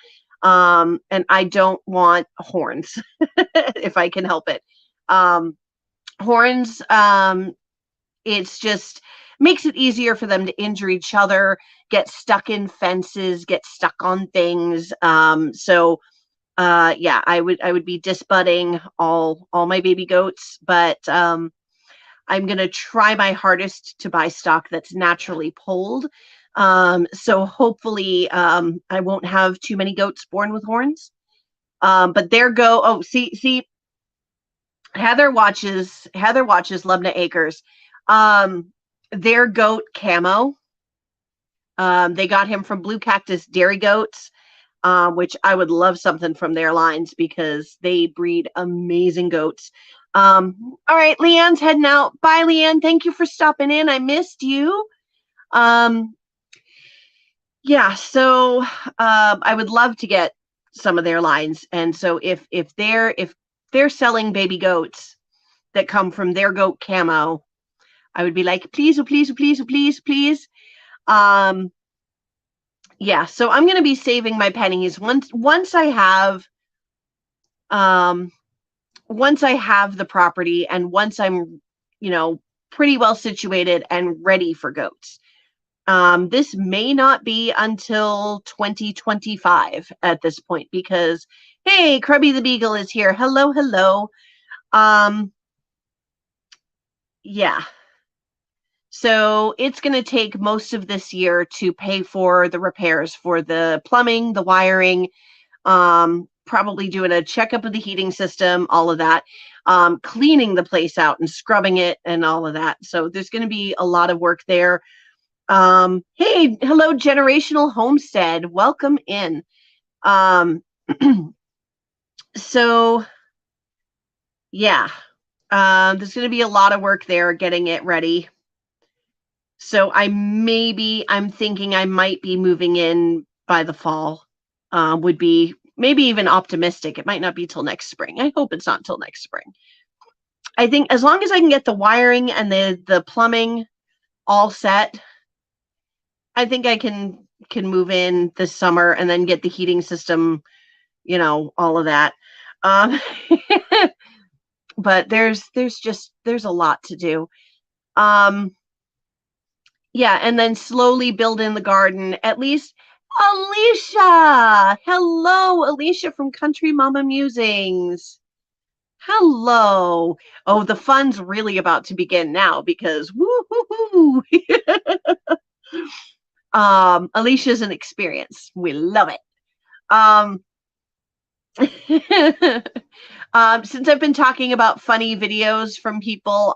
And I don't want horns if I can help it. Horns, it's just makes it easier for them to injure each other, get stuck in fences, get stuck on things. So yeah, I would be disbudding all my baby goats, but I'm going to try my hardest to buy stock that's naturally polled. So hopefully I won't have too many goats born with horns. But there go. Oh, see, Heather watches Lubna Acres. Their goat Camo. They got him from Blue Cactus Dairy Goats, which I would love something from their lines because they breed amazing goats. All right, Leanne's heading out. Bye, Leanne. Thank you for stopping in. I missed you. Yeah, so I would love to get some of their lines. And so if they're selling baby goats that come from their goat Camo, I would be like, please, oh, please, oh, please, oh, please, please. Yeah, so I'm going to be saving my pennies once I have the property, and once I'm, pretty well situated and ready for goats. This may not be until 2025 at this point because, hey, Krubby the Beagle is here. Hello, hello. Yeah. So it's going to take most of this year to pay for the repairs for the plumbing, the wiring, probably doing a checkup of the heating system, all of that, cleaning the place out and scrubbing it and all of that. So there's going to be a lot of work there. Hey, hello, Generational Homestead. Welcome in. So yeah, there's going to be a lot of work there getting it ready. So I'm thinking I might be moving in by the fall. Would be maybe even optimistic. It might not be till next spring. I hope it's not till next spring. I think as long as I can get the wiring and the plumbing all set, I think I can move in this summer and then get the heating system, all of that. But there's a lot to do. Yeah, and then slowly build in the garden. At least Alicia. Hello, Alicia from Country Mama Musings. Hello. Oh, the fun's really about to begin now because woo. Alicia's an experience. We love it. Since I've been talking about funny videos from people,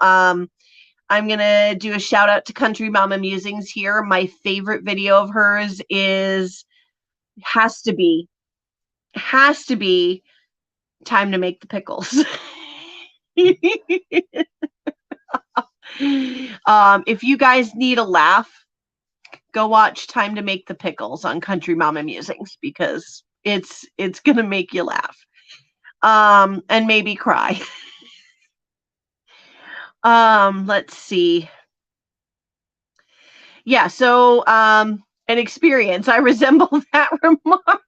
I'm going to do a shout out to Country Mama Musings here. My favorite video of hers has to be Time to Make the Pickles. If you guys need a laugh, go watch Time to Make the Pickles on Country Mama Musings because it's going to make you laugh. And maybe cry. Let's see. Yeah, so an experience. I resemble that remark.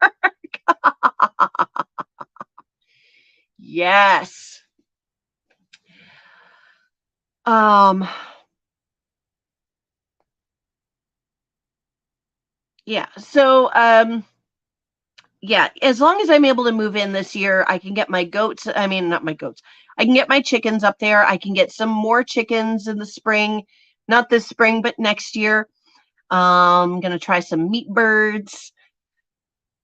Yes. Yeah, so yeah, as long as I'm able to move in this year, I can get my goats. I mean, not my goats. I can get my chickens up there. I can get some more chickens in the spring. Not this spring, but next year. I'm going to try some meat birds.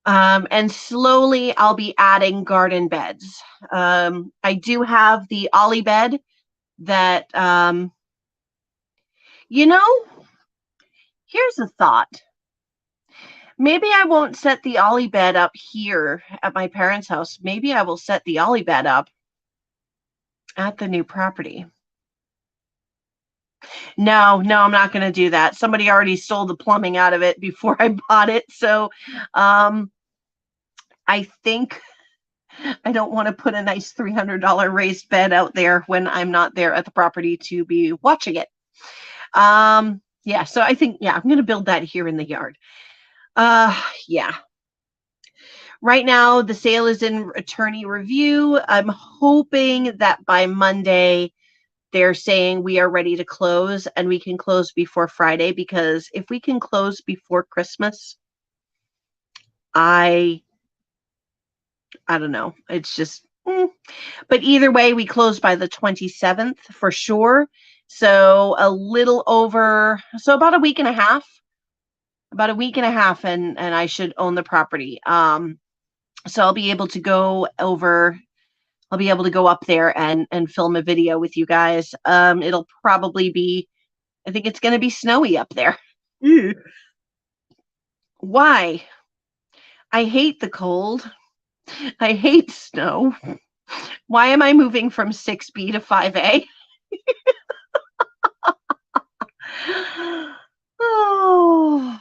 And slowly I'll be adding garden beds. I do have the ollie bed that, here's a thought. Maybe I won't set the ollie bed up here at my parents' house. Maybe I will set the ollie bed up at the new property. No, I'm not going to do that. Somebody already stole the plumbing out of it before I bought it. So um, I think I don't want to put a nice $300 raised bed out there when I'm not there at the property to be watching it. Yeah, so I think, yeah, I'm going to build that here in the yard. Yeah. Right now, the sale is in attorney review. I'm hoping that by Monday, they're saying we are ready to close and we can close before Friday, because if we can close before Christmas, I I don't know. It's just but either way, we close by the 27th for sure. So a little over, so about a week and a half, and I should own the property. So I'll be able to go up there and film a video with you guys. It'll probably be, I think it's going to be snowy up there. Mm. Why? I hate the cold. I hate snow. Why am I moving from 6B to 5A? Oh.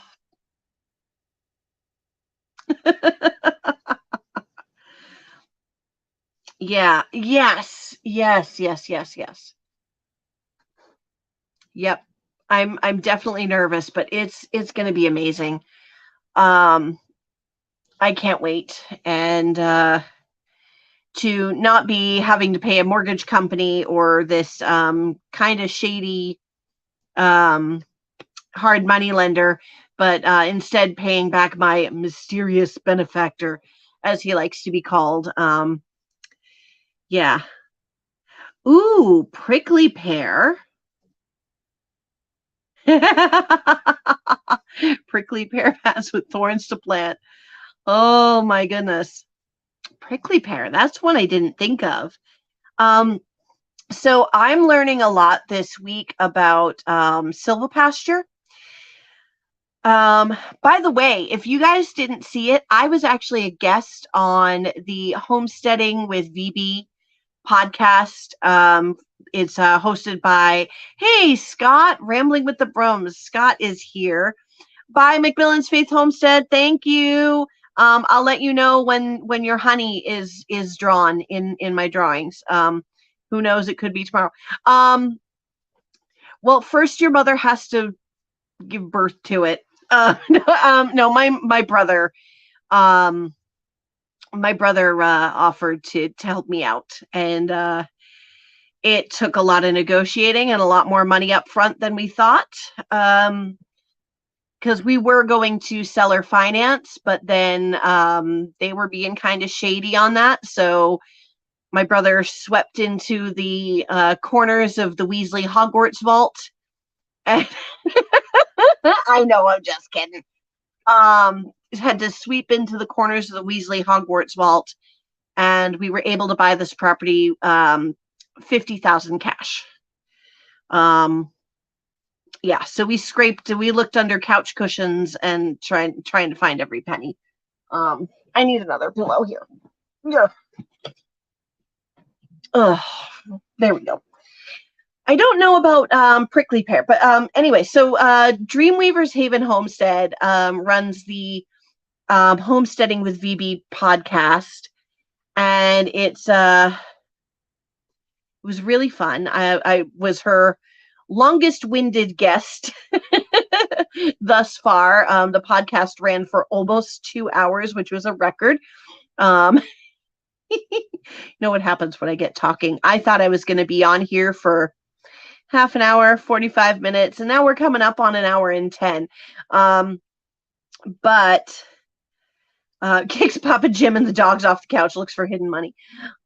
Yeah. Yes. Yes. Yes. Yes. Yes. Yep. I'm definitely nervous, but it's going to be amazing. Um, I can't wait, and to not be having to pay a mortgage company or this kind of shady um, hard money lender, but instead paying back my mysterious benefactor, as he likes to be called. Yeah. Ooh, prickly pear. Prickly pear has with thorns to plant. Oh my goodness. Prickly pear. That's one I didn't think of. Um, so I'm learning a lot this week about silvopasture. By the way, if you guys didn't see it, I was actually a guest on the Homesteading with VB podcast. It's hosted by, hey, Scott, Rambling with the Brums. Scott is here by Macmillan's Faith Homestead. Thank you. I'll let you know when your honey is drawn in my drawings. Who knows? It could be tomorrow. Well, first your mother has to give birth to it. No, my brother, um, offered to help me out, and it took a lot of negotiating and a lot more money up front than we thought. Because we were going to seller finance, but then they were being kind of shady on that. So my brother swept into the corners of the Weasley Hogwarts vault. I know, I'm just kidding. Had to sweep into the corners of the Weasley Hogwarts vault, and we were able to buy this property 50,000 cash. Yeah, so we looked under couch cushions and trying to find every penny. I need another pillow here. Yeah. Ugh, there we go. I don't know about prickly pear, but anyway, so Dreamweaver's Haven Homestead runs the Homesteading with VB podcast, and it was really fun. I was her longest winded guest thus far. The podcast ran for almost 2 hours, which was a record. You know what happens when I get talking? I thought I was going to be on here for half an hour, 45 minutes, and now we're coming up on an hour and 10. But kicks Papa Jim and the dogs off the couch, looks for hidden money.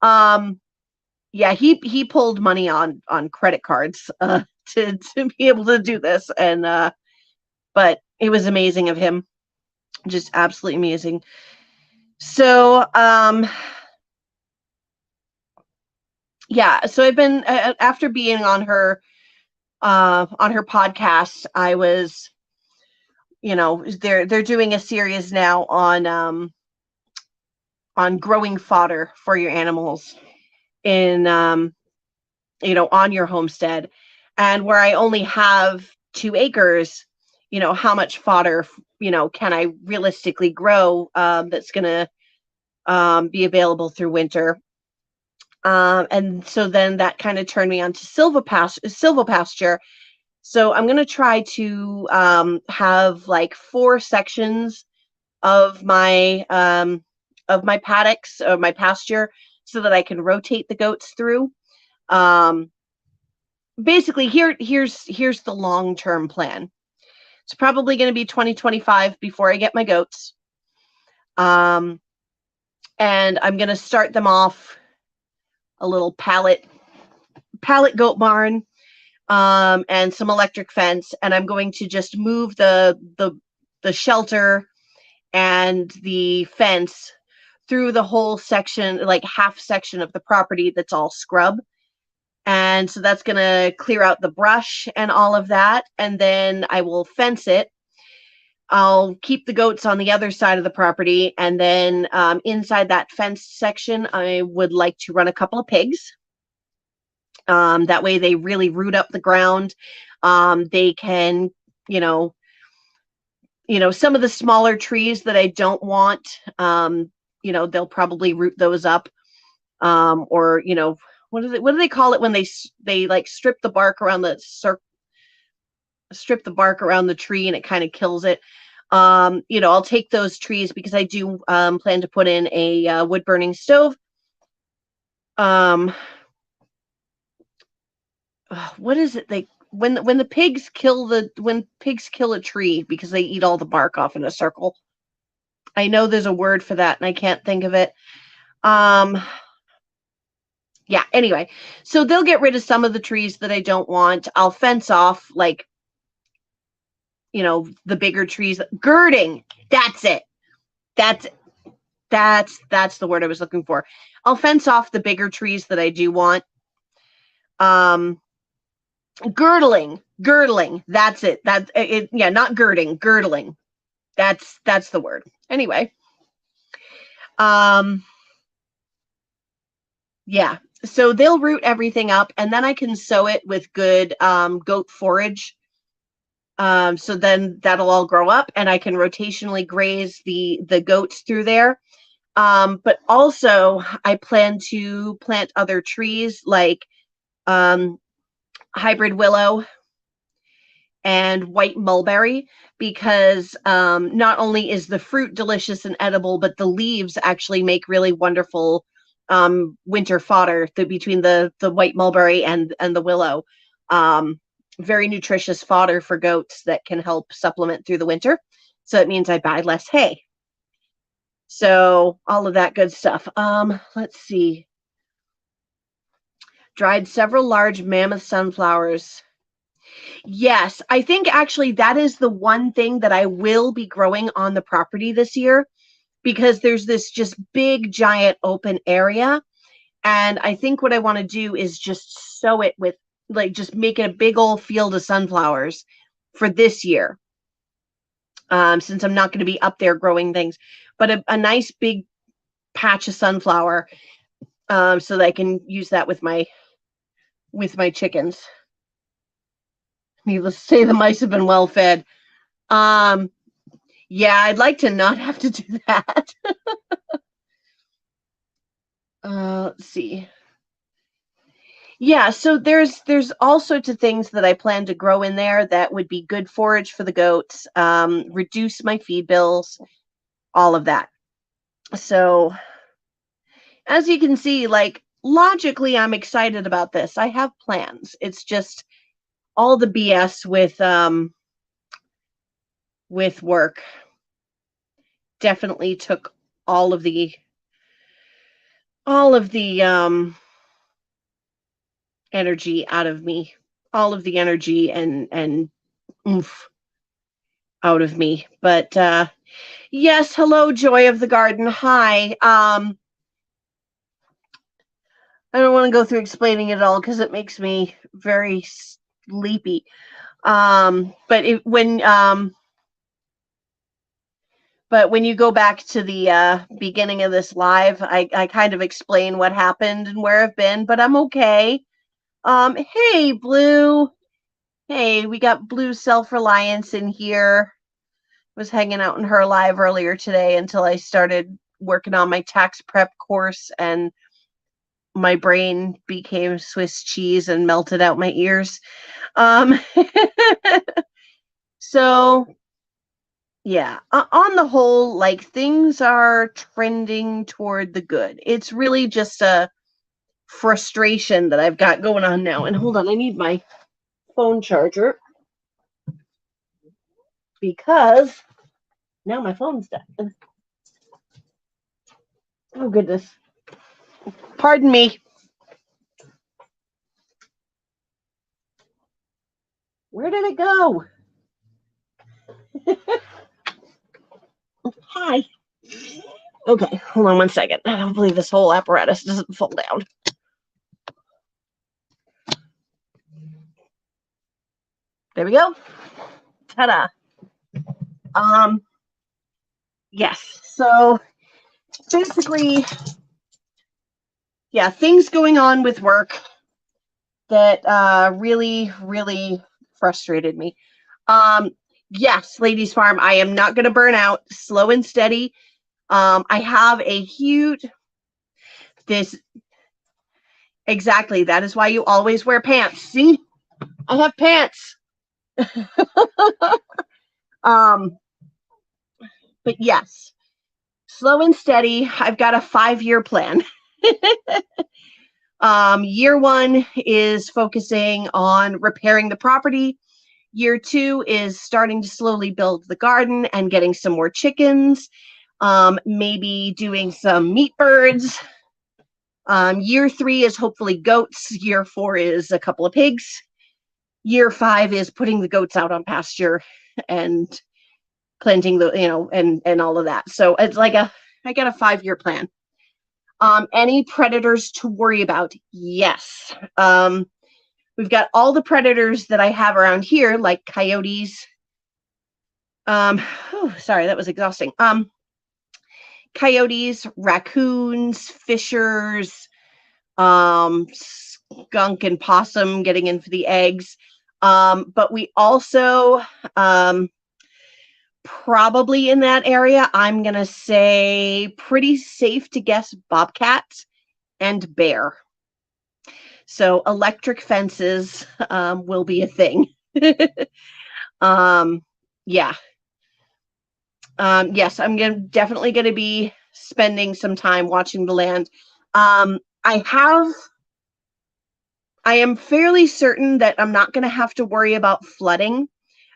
Yeah, he pulled money on credit cards to be able to do this, and but it was amazing of him, just absolutely amazing. So yeah, so I've been after being on her podcast, I was, they're doing a series now on growing fodder for your animals in on your homestead. And where I only have 2 acres, how much fodder, can I realistically grow, that's going to be available through winter. And so then that kind of turned me on to silvopasture. So I'm going to try to have like 4 sections of my paddocks or my pasture so that I can rotate the goats through. Um, Basically, here's the long-term plan. It's probably going to be 2025 before I get my goats. And I'm going to start them off a little pallet goat barn, and some electric fence, and I'm going to just move the shelter and the fence through the whole section, like half section of the property that's all scrub. And so that's going to clear out the brush and all of that. And then I will fence it. I'll keep the goats on the other side of the property. And then inside that fenced section, I would like to run a couple of pigs. That way they really root up the ground. They can, some of the smaller trees that I don't want, they'll probably root those up. Or, what do they call it when they like strip the bark around the tree and it kind of kills it. I'll take those trees because I do plan to put in a wood burning stove. What is it? When pigs kill a tree because they eat all the bark off in a circle. I know there's a word for that and I can't think of it. Yeah, anyway, so they'll get rid of some of the trees that I don't want. I'll fence off like, the bigger trees. Girding. That's it. That's the word I was looking for. I'll fence off the bigger trees that I do want. Girdling. That's it. Yeah, not girding, girdling. That's the word. Anyway. Yeah. So they'll root everything up and then I can sow it with good goat forage. So then that'll all grow up and I can rotationally graze the goats through there. But also I plan to plant other trees like hybrid willow and white mulberry, because not only is the fruit delicious and edible, but the leaves actually make really wonderful winter fodder between the white mulberry and the willow. Very nutritious fodder for goats that can help supplement through the winter. So it means I buy less hay. So all of that good stuff. Let's see. Dried several large mammoth sunflowers. Yes, I think actually that is the one thing that I will be growing on the property this year, because there's this just big, giant open area. And I think what I want to do is just sow it with, like, just make it a big old field of sunflowers for this year. Since I'm not going to be up there growing things, but a nice big patch of sunflower, so that I can use that with my chickens. Needless to say, the mice have been well fed. Yeah, I'd like to not have to do that. Let's see. Yeah, so there's all sorts of things that I plan to grow in there that would be good forage for the goats, reduce my feed bills, all of that. So as you can see, like, logically, I'm excited about this. I have plans. It's just all the BS with work definitely took all of the energy out of me, all of the energy and oomph out of me. But yes, hello, Joy of the Garden. Hi. I don't want to go through explaining it all because it makes me very sleepy. But when you go back to the beginning of this live, I kind of explain what happened and where I've been, but I'm okay. Hey, Blue. Hey, we got Blue Self-Reliance in here. Was hanging out in her live earlier today until I started working on my tax prep course and my brain became Swiss cheese and melted out my ears. Um, so yeah, on the whole, like things are trending toward the good. It's really just a frustration that I've got going on now. And hold on, I need my phone charger because now my phone's dead. Oh goodness. Pardon me. Where did it go? Hi. Okay, hold on one second. Hopefully this whole apparatus doesn't fall down. There we go. Ta-da. Yes. So basically, yeah, things going on with work that really, really frustrated me. Yes, Ladies Farm, I am not going to burn out. Slow and steady. I have a huge, this, exactly, that is why you always wear pants. See, I have pants. um, but yes, slow and steady. I've got a 5-year plan. Year 1 is focusing on repairing the property. Year 2 is starting to slowly build the garden and getting some more chickens. Maybe doing some meat birds. Year 3 is hopefully goats. Year 4 is a couple of pigs. Year 5 is putting the goats out on pasture and planting the, and all of that. So it's like I got a 5-year plan. Any predators to worry about? Yes. We've got all the predators that I have around here, like coyotes. Sorry, that was exhausting. Coyotes, raccoons, fishers, skunk and possum getting in for the eggs. But we also, probably in that area, I'm going to say pretty safe to guess bobcat and bear. So electric fences will be a thing. Yeah. Yes, I'm definitely going to be spending some time watching the land. I am fairly certain that I'm not going to have to worry about flooding.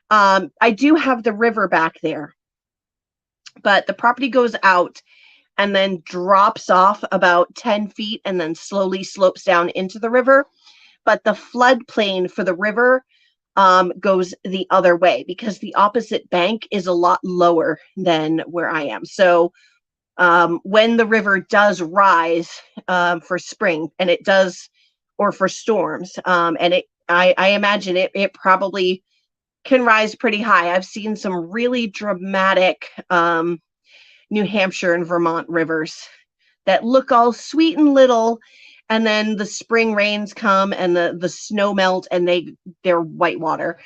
I do have the river back there, but the property goes out and then drops off about 10 feet and then slowly slopes down into the river. But the floodplain for the river goes the other way because the opposite bank is a lot lower than where I am. So when the river does rise for spring, and it does, or for storms, and I imagine it probably can rise pretty high. I've seen some really dramatic New Hampshire and Vermont rivers that look all sweet and little, and then the spring rains come and the snow melt and they're whitewater.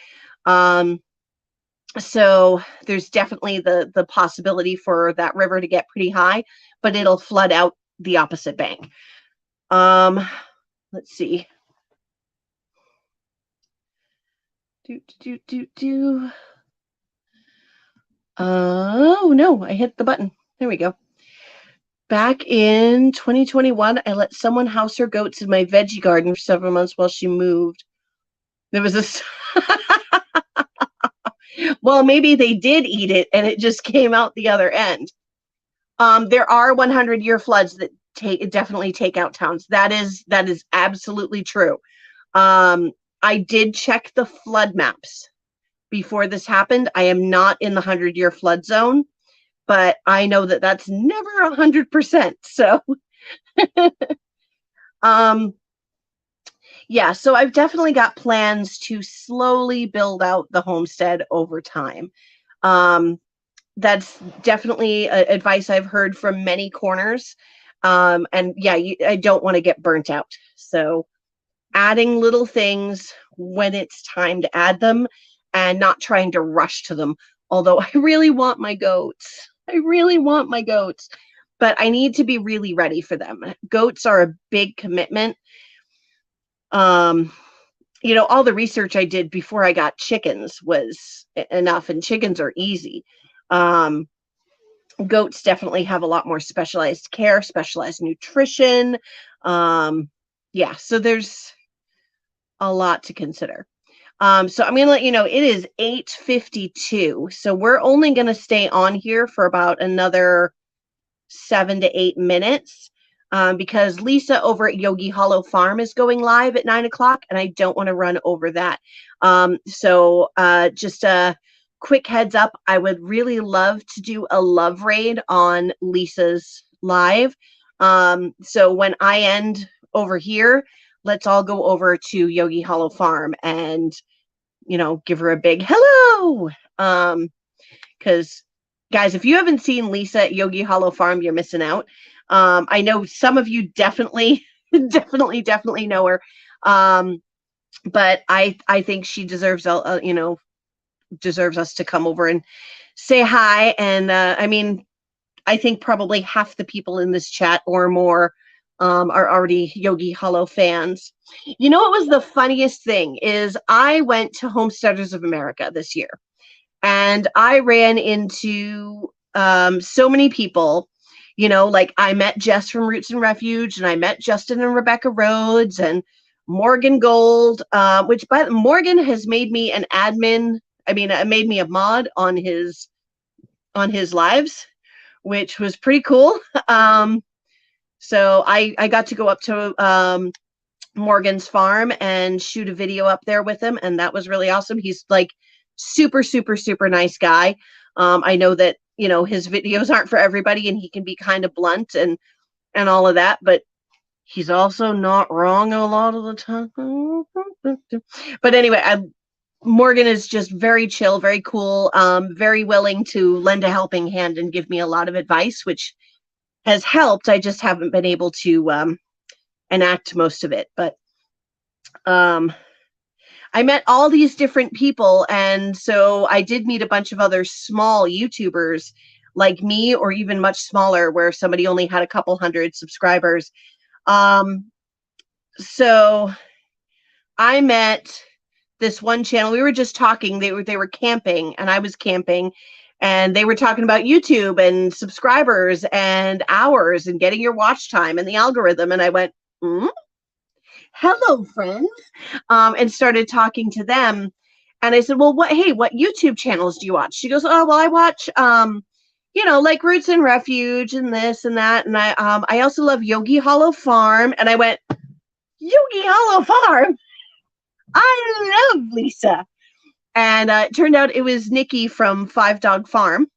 So there's definitely the possibility for that river to get pretty high, but it'll flood out the opposite bank. Let's see. Oh no, I hit the button. There we go. Back in 2021, I let someone house her goats in my veggie garden for several months while she moved. There was this. Well, maybe they did eat it and it just came out the other end. There are 100-year floods that definitely take out towns. That is absolutely true. I did check the flood maps before this happened. I am not in the 100-year flood zone, but I know that that's never 100%. So, yeah, so I've definitely got plans to slowly build out the homestead over time. That's definitely advice I've heard from many corners. And yeah, I don't want to get burnt out. So adding little things when it's time to add them and not trying to rush to them. Although I really want my goats. I really want my goats, but I need to be really ready for them. Goats are a big commitment. All the research I did before I got chickens was enough, and chickens are easy. Um, Goats definitely have a lot more specialized care, specialized nutrition. Yeah, so there's a lot to consider. So I'm going to let you know it is 8:52. So we're only going to stay on here for about another 7 to 8 minutes, because Lisa over at Yogi Hollow Farm is going live at 9 o'clock, and I don't want to run over that. So just a quick heads up, I would really love to do a love raid on Lisa's live. So when I end over here, let's all go over to Yogi Hollow Farm and, give her a big hello. Because guys, if you haven't seen Lisa at Yogi Hollow Farm, you're missing out. I know some of you definitely, definitely know her. But I think she deserves, deserves us to come over and say hi. And I think probably half the people in this chat or more are already Yogi Hollow fans. You know what was the funniest thing is I went to Homesteaders of America this year. And I ran into so many people, like I met Jess from Roots and Refuge, and I met Justin and Rebecca Rhodes and Morgan Gold, which Morgan has made me an admin. Made me a mod on his lives, which was pretty cool. So I got to go up to Morgan's farm and shoot a video up there with him, and that was really awesome. He's like super, super, super nice guy. I know that, his videos aren't for everybody and he can be kind of blunt and all of that, but he's also not wrong a lot of the time. But anyway, Morgan is just very chill, very cool, very willing to lend a helping hand and give me a lot of advice, which has helped. I just haven't been able to enact most of it, but I met all these different people, and so I did meet a bunch of other small YouTubers like me, or even much smaller, where somebody only had a couple hundred subscribers. So I met this one channel. We were just talking. They were camping, and I was camping, and they were talking about YouTube and subscribers and hours and getting your watch time and the algorithm. And I went, hello, friends, and started talking to them. And I said, well, what YouTube channels do you watch? She goes, oh, well, I watch, like Roots and Refuge and this and that. And I also love Yogi Hollow Farm. And I went, Yogi Hollow Farm? I love Lisa. And it turned out it was Nikki from 5 Dog Farm,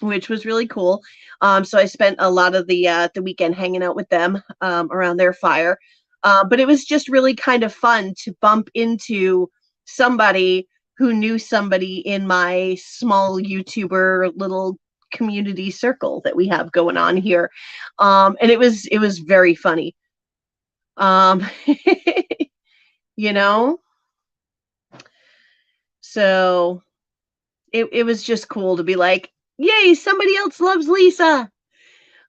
which was really cool. So I spent a lot of the weekend hanging out with them around their fire. But it was just really kind of fun to bump into somebody who knew somebody in my small YouTuber little community circle that we have going on here. And it was very funny. So it was just cool to be like, yay, somebody else loves Lisa.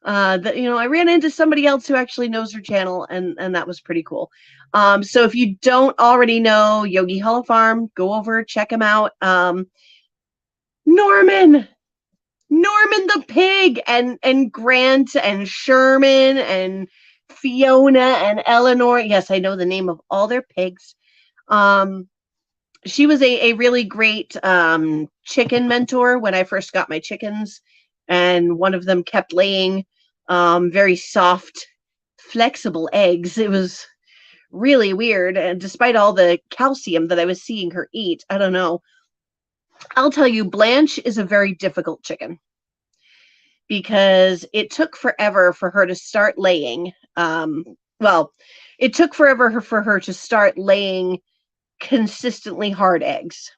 I ran into somebody else who actually knows her channel, and that was pretty cool. So if you don't already know Yogi Hollow Farm, go over, check him out. Norman the pig, and Grant and Sherman and Fiona and Eleanor. Yes, I know the name of all their pigs. She was a really great chicken mentor when I first got my chickens, and one of them kept laying very soft, flexible eggs. It was really weird, and despite all the calcium that I was seeing her eat, I don't know. I'll tell you, Blanche is a very difficult chicken because it took forever for her to start laying. It took forever for her to start laying consistently hard eggs.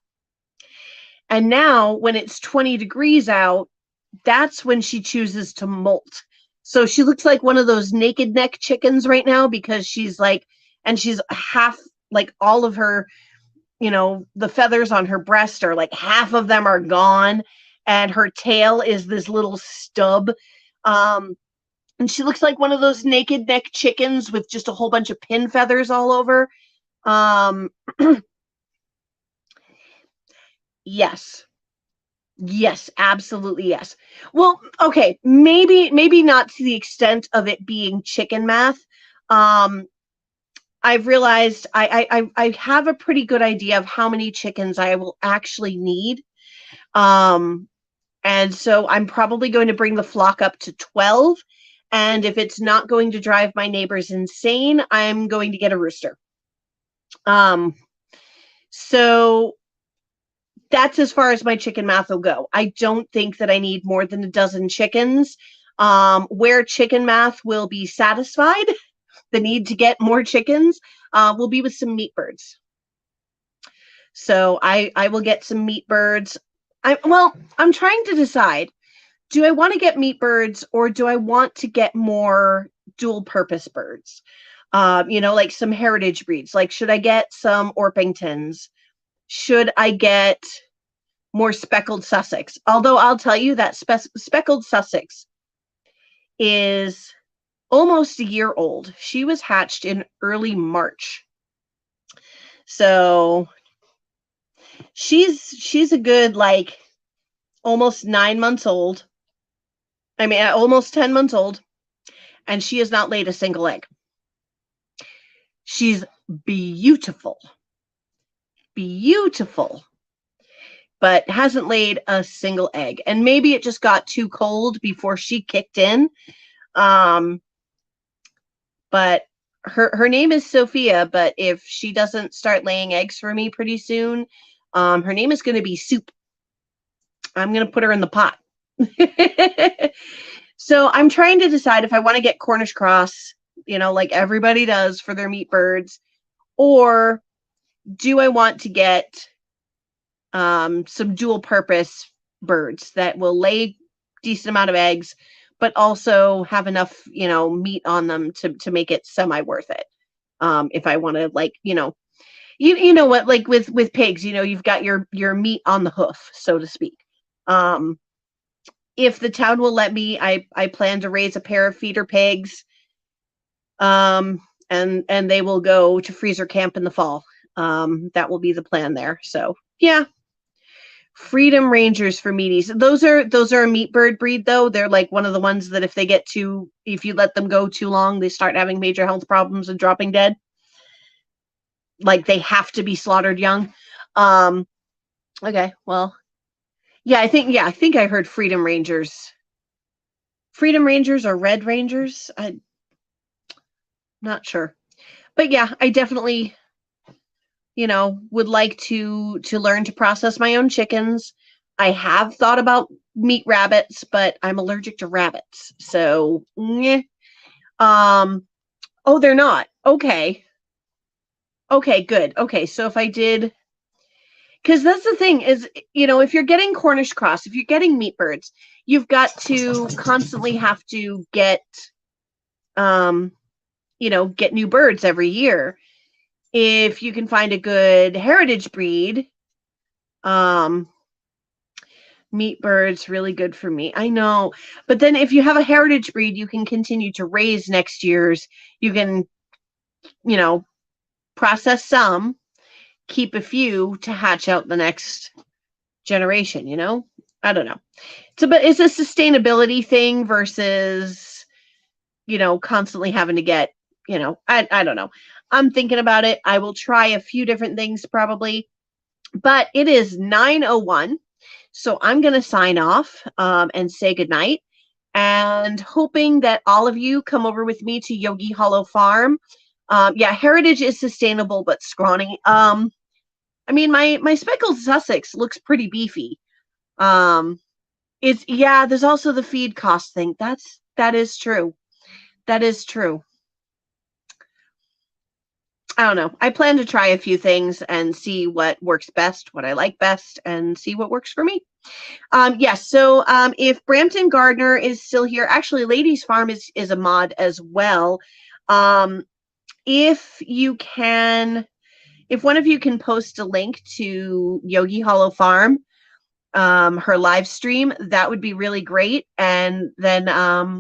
And now when it's 20 degrees out, that's when she chooses to molt. So she looks like one of those naked neck chickens right now, because she's half, like, all of her the feathers on her breast are like half of them are gone, and her tail is this little stub. Um, and she looks like one of those naked neck chickens with just a whole bunch of pin feathers all over. Um, yes. Yes, absolutely yes. Well, okay, maybe not to the extent of it being chicken math. Um, I've realized I have a pretty good idea of how many chickens I will actually need. Um, and so I'm probably going to bring the flock up to 12. And if it's not going to drive my neighbors insane, I'm going to get a rooster. Um, so that's as far as my chicken math will go. I don't think that I need more than a dozen chickens. Where chicken math will be satisfied, the need to get more chickens will be with some meat birds. So I will get some meat birds. I'm trying to decide, do I want to get meat birds or do I want to get more dual purpose birds? Like some heritage breeds. Like, should I get some Orpingtons? Should I get more speckled Sussex? Although I'll tell you that speckled Sussex is almost a year old. She was hatched in early March. So she's a good like almost 9 months old. I mean, almost 10 months old, and she has not laid a single egg. She's beautiful, beautiful, but hasn't laid a single egg. And maybe it just got too cold before she kicked in. But her name is Sophia, but if she doesn't start laying eggs for me pretty soon, her name is going to be Soup. I'm going to put her in the pot. So I'm trying to decide if I want to get Cornish cross, like everybody does for their meat birds, or do I want to get some dual purpose birds that will lay decent amount of eggs, but also have enough, meat on them to make it semi worth it. If I want to, like, you know what, like with pigs, you've got your meat on the hoof, so to speak. If the town will let me, I plan to raise a pair of feeder pigs. And they will go to freezer camp in the fall. That will be the plan there. So yeah. Freedom Rangers for meaties. Those are a meat bird breed though. They're like one of the ones that if you let them go too long, they start having major health problems and dropping dead. Like they have to be slaughtered young. Okay, well, yeah, I think I heard Freedom Rangers. Freedom Rangers or Red Rangers? I'm not sure. But yeah, I definitely, would like to learn to process my own chickens. I have thought about meat rabbits, but I'm allergic to rabbits. So, oh, they're not. Okay. Okay, good. Okay, so if I did, because that's the thing is, if you're getting Cornish cross, if you're getting meat birds, you've got to constantly have to get, get new birds every year. If you can find a good heritage breed, meat birds really good for me. I know. But then if you have a heritage breed, you can continue to raise next year's. You can, process some, keep a few to hatch out the next generation, I don't know. So, but it's a sustainability thing versus, constantly having to get, I don't know. I'm thinking about it. I will try a few different things probably, but it is 9:01. So I'm going to sign off and say goodnight, and hoping that all of you come over with me to Yogi Hollow Farm. Yeah, heritage is sustainable but scrawny. I mean, my speckled Sussex looks pretty beefy. There's also the feed cost thing. That is true. That is true. I don't know. I plan to try a few things and see what works best, what I like best, and see what works for me. Yes. So if Brampton Gardner is still here, actually, Ladies Farm is a mod as well. If you can if one of you can post a link to Yogi Hollow Farm, her live stream, that would be really great. And then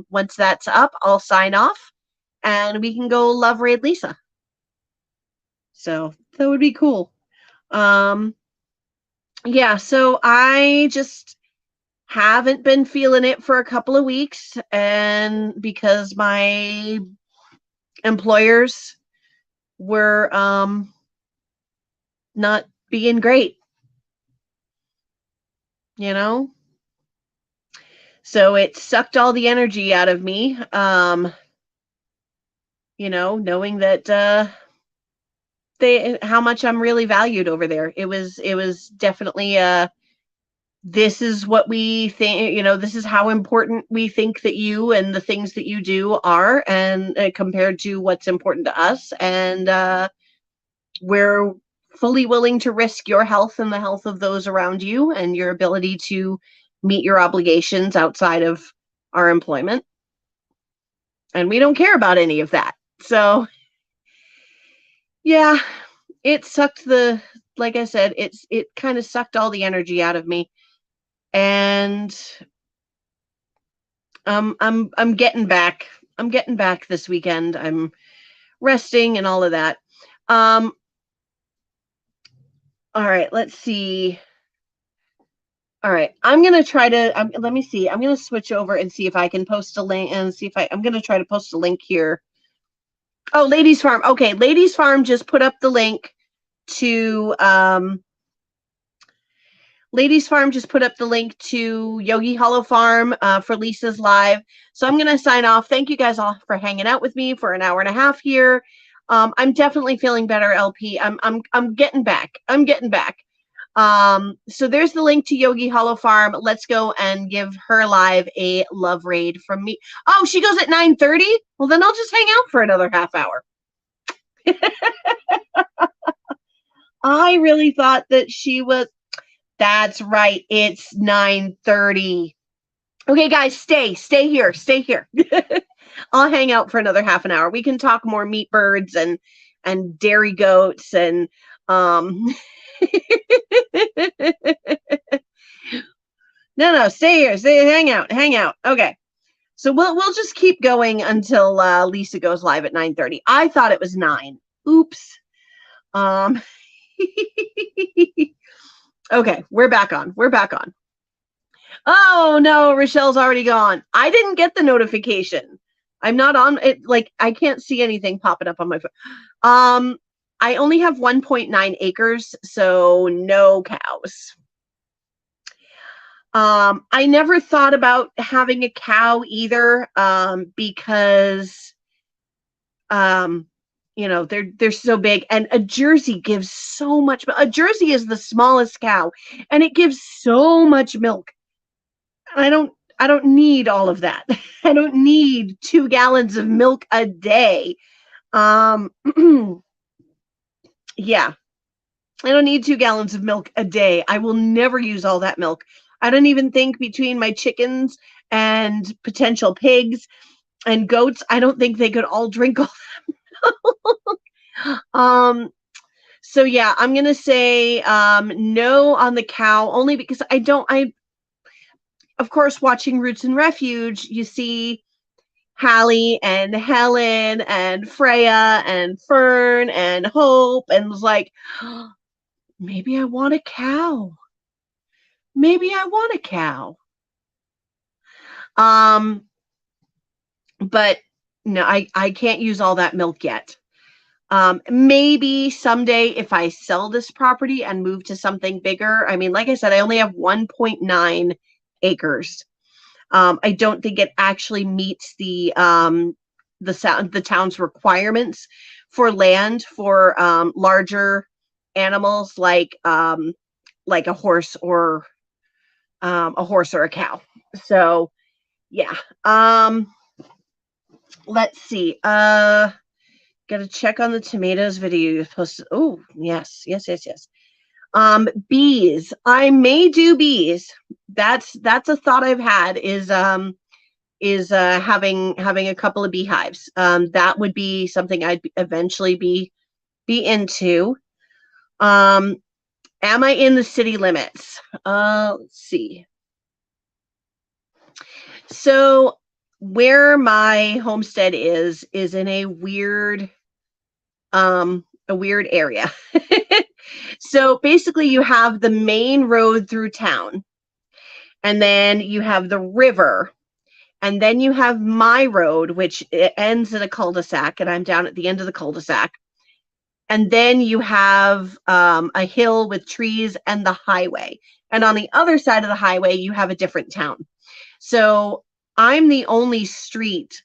once that's up, I'll sign off and we can go love raid Lisa. So that would be cool. Yeah, so I just haven't been feeling it for a couple of weeks, and because my employers were not being great, you know? So it sucked all the energy out of me, knowing that how much I'm really valued over there. It was definitely this is what we think, this is how important we think that you and the things that you do are, and compared to what's important to us. And we're fully willing to risk your health and the health of those around you and your ability to meet your obligations outside of our employment. And we don't care about any of that. So, yeah, it sucked like I said, it kind of sucked all the energy out of me. And I'm getting back. I'm getting back this weekend. I'm resting and all of that. All right, let's see. All right, I'm gonna try to. Let me see. I'm gonna switch over and see if I can post a link and see if I'm gonna try to post a link here. Oh, Ladies Farm. Okay, Ladies Farm just put up the link to Ladies Farm just put up the link to Yogi Hollow Farm for Lisa's live. So I'm going to sign off. Thank you guys all for hanging out with me for an hour and a half here. I'm definitely feeling better, LP. I'm getting back. I'm getting back. So there's the link to Yogi Hollow Farm. Let's go and give her live a love raid from me. Oh, she goes at 9:30? Well, then I'll just hang out for another half hour. I really thought that she was. That's right. It's 9:30. Okay, guys, stay here. Stay here. I'll hang out for another half an hour. We can talk more meat birds and dairy goats and no, stay here. Hang out. Okay. So we'll just keep going until Lisa goes live at 9:30. I thought it was 9. Oops. Okay, we're back on. Oh no, Rochelle's already gone. I didn't get the notification. I'm not on it. Like, I can't see anything popping up on my phone. I only have 1.9 acres, so no cows. I never thought about having a cow either, because they're so big, and a Jersey gives so much. A Jersey is the smallest cow, and it gives so much milk. I don't need all of that. I don't need 2 gallons of milk a day. Yeah. I don't need 2 gallons of milk a day. I will never use all that milk. I don't even think between my chickens and potential pigs and goats, I don't think they could all drink all that milk. So yeah, I'm going to say no on the cow, only because of course, watching Roots and Refuge, you see Hallie and Helen and Freya and Fern and Hope, and was like, oh, maybe I want a cow. Maybe I want a cow. But no, I can't use all that milk yet. Maybe someday if I sell this property and move to something bigger. I mean, like I said, I only have 1.9 acres. I don't think it actually meets the town's requirements for land for larger animals like a horse or a cow. So yeah. Let's see. Gotta check on the tomatoes video you posted. Oh, yes. Bees. I may do bees. That's a thought I've had, is having a couple of beehives. That would be something I'd eventually be into. Um, am I in the city limits? Let's see. So where my homestead is in a weird area. So basically you have the main road through town, and then you have the river, and then you have my road, which it ends in a cul-de-sac, and I'm down at the end of the cul-de-sac. And then you have a hill with trees and the highway. And on the other side of the highway, you have a different town. So I'm the only street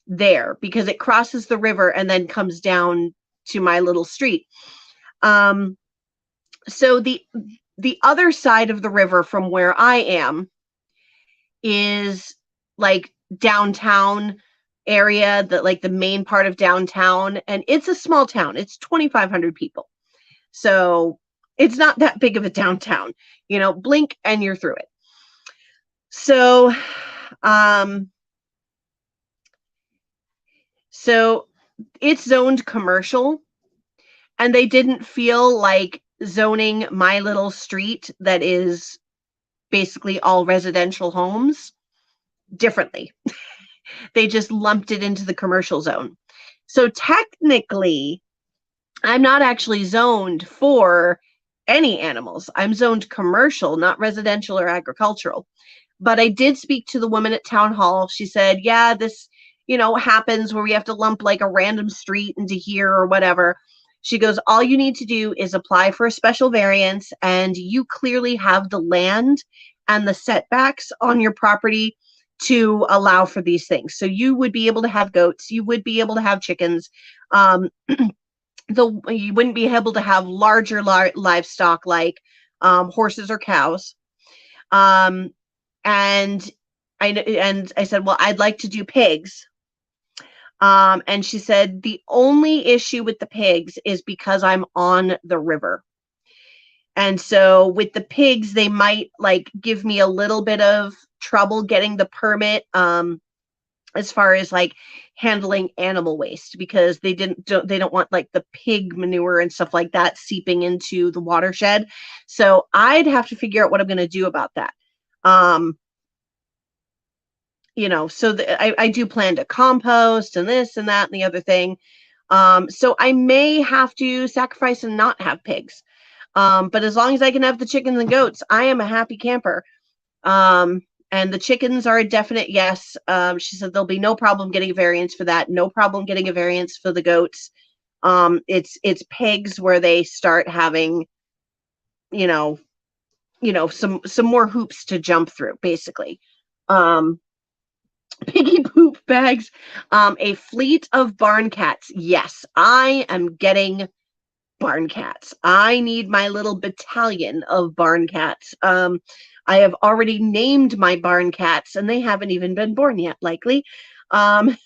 there because it crosses the river and then comes down to my little street. Um, so the other side of the river from where I am is like downtown area, that like the main part of downtown, and it's a small town. It's 2,500 people. So it's not that big of a downtown. Blink and you're through it. So um so it's zoned commercial, and they didn't feel like zoning my little street that is basically all residential homes differently. They just lumped it into the commercial zone. So technically, I'm not actually zoned for any animals. I'm zoned commercial, not residential or agricultural. But I did speak to the woman at town hall. She said, yeah, this, happens where we have to lump like a random street into here or whatever. She goes, all you need to do is apply for a special variance, and you clearly have the land and the setbacks on your property to allow for these things. So you would be able to have goats, you would be able to have chickens. You wouldn't be able to have larger livestock like horses or cows. Um, and I said, well, I'd like to do pigs. And she said, the only issue with the pigs is because I'm on the river. And so with the pigs, they might like give me a little bit of trouble getting the permit, as far as like handling animal waste, because they don't want like the pig manure and stuff like that seeping into the watershed. So I'd have to figure out what I'm going to do about that. So I do plan to compost and this and that and the other thing. So I may have to sacrifice and not have pigs. But as long as I can have the chickens and goats, I am a happy camper. And the chickens are a definite yes. She said there'll be no problem getting a variance for that. No problem getting a variance for the goats. It's pigs where they start having, some more hoops to jump through, basically. Um, Piggy poop bags. A fleet of barn cats. Yes, I am getting barn cats. I need my little battalion of barn cats. I have already named my barn cats, and they haven't even been born yet, likely. Um,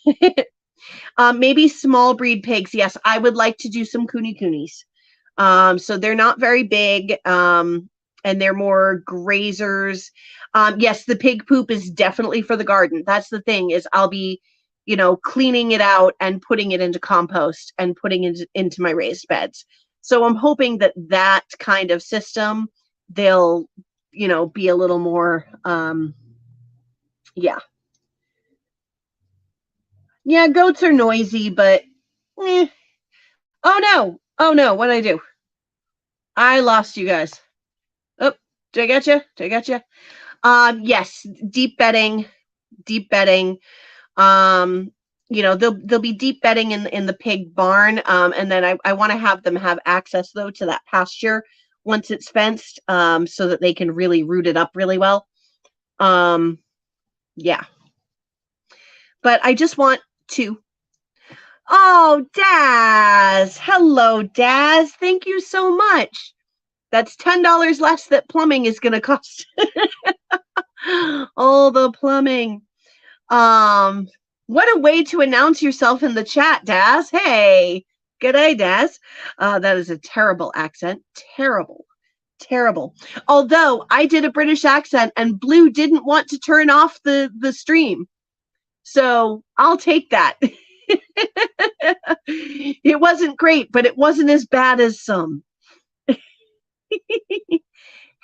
maybe small breed pigs. Yes, I would like to do some coonies. So they're not very big, and they're more grazers. Yes, the pig poop is definitely for the garden. That's the thing, is I'll be, cleaning it out and putting it into compost and putting it into my raised beds. So I'm hoping that kind of system, they'll, be a little more, yeah. Yeah, goats are noisy, but eh. Oh no. Oh no, what did I do? I lost you guys. Oh, did I get you? Did I get you? Yes, deep bedding. Um, they'll be deep bedding in the pig barn. And then I want to have them have access though to that pasture once it's fenced, so that they can really root it up really well. Yeah. But I just want to. Oh, Daz. Hello, Daz. Thank you so much. That's $10 less that plumbing is going to cost. Oh, the plumbing. What a way to announce yourself in the chat, Daz. Hey, good day, Daz. That is a terrible accent. Terrible. Terrible. Although I did a British accent and Blue didn't want to turn off the stream. So I'll take that. It wasn't great, but it wasn't as bad as some.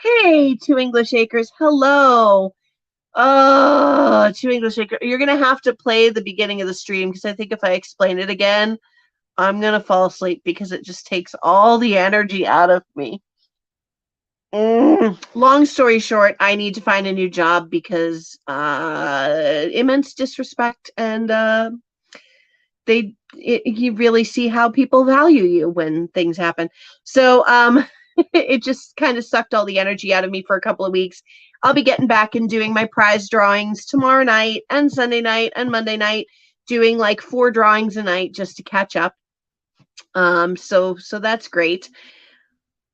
Hey, two English acres. Hello. Oh, two English acres. You're gonna have to play the beginning of the stream because I think if I explain it again, I'm gonna fall asleep because it just takes all the energy out of me. Long story short, I need to find a new job because immense disrespect and you really see how people value you when things happen. So it just kind of sucked all the energy out of me for a couple of weeks. I'll be getting back and doing my prize drawings tomorrow night and Sunday night and Monday night, doing like 4 drawings a night just to catch up. So that's great.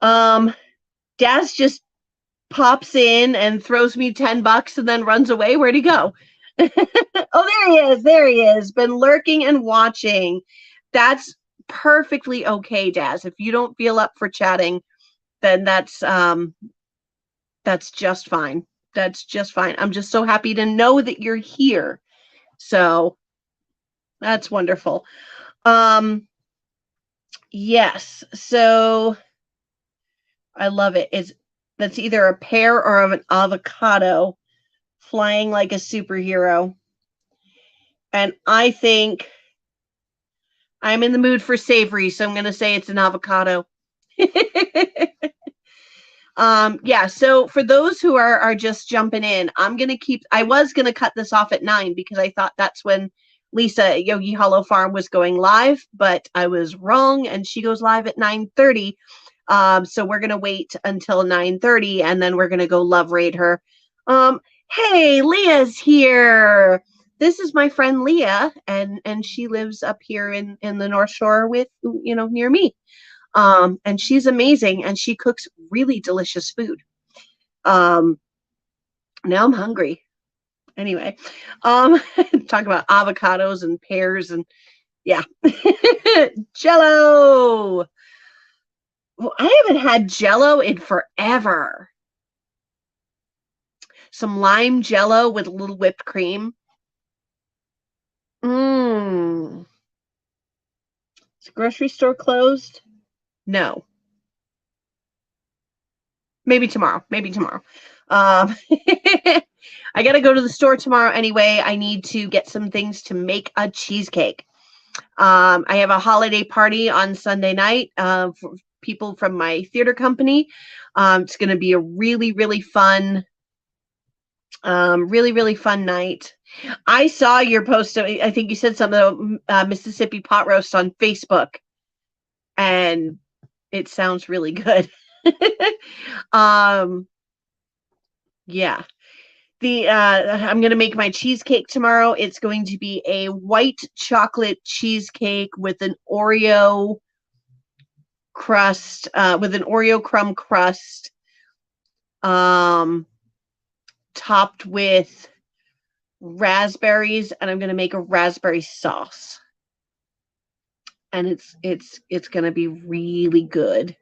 Daz just pops in and throws me $10 and then runs away. Where'd he go? Oh, there he is. There he is. Been lurking and watching. That's perfectly okay, Daz. If you don't feel up for chatting, then that's just fine. That's just fine. I'm just so happy to know that you're here. So that's wonderful. Yes. So I love it. That's either a pear or of an avocado flying like a superhero. And I think I'm in the mood for savory, so I'm going to say it's an avocado. Yeah, so for those who are just jumping in, I was going to cut this off at 9 because I thought that's when Lisa Yogi Hollow Farm was going live, but I was wrong, and she goes live at 9:30. So we're going to wait until 9:30, and then we're going to go love raid her. Hey, Leah's here. This is my friend Leah, and she lives up here in the North Shore with, near me. And she's amazing, and she cooks really delicious food. Now I'm hungry. Anyway, talk about avocados and pears and yeah. Jello. Well, I haven't had Jello in forever. Some lime Jello with a little whipped cream. Is the grocery store closed? No. Maybe tomorrow. I got to go to the store tomorrow anyway. I need to get some things to make a cheesecake. I have a holiday party on Sunday night for people from my theater company. It's going to be a really, really fun night. I saw your post. I think you said something about Mississippi pot roast on Facebook, and it sounds really good. Yeah. I'm going to make my cheesecake tomorrow. It's going to be a white chocolate cheesecake with an Oreo crust, with an Oreo crumb crust, topped with raspberries, and I'm going to make a raspberry sauce. And it's going to be really good.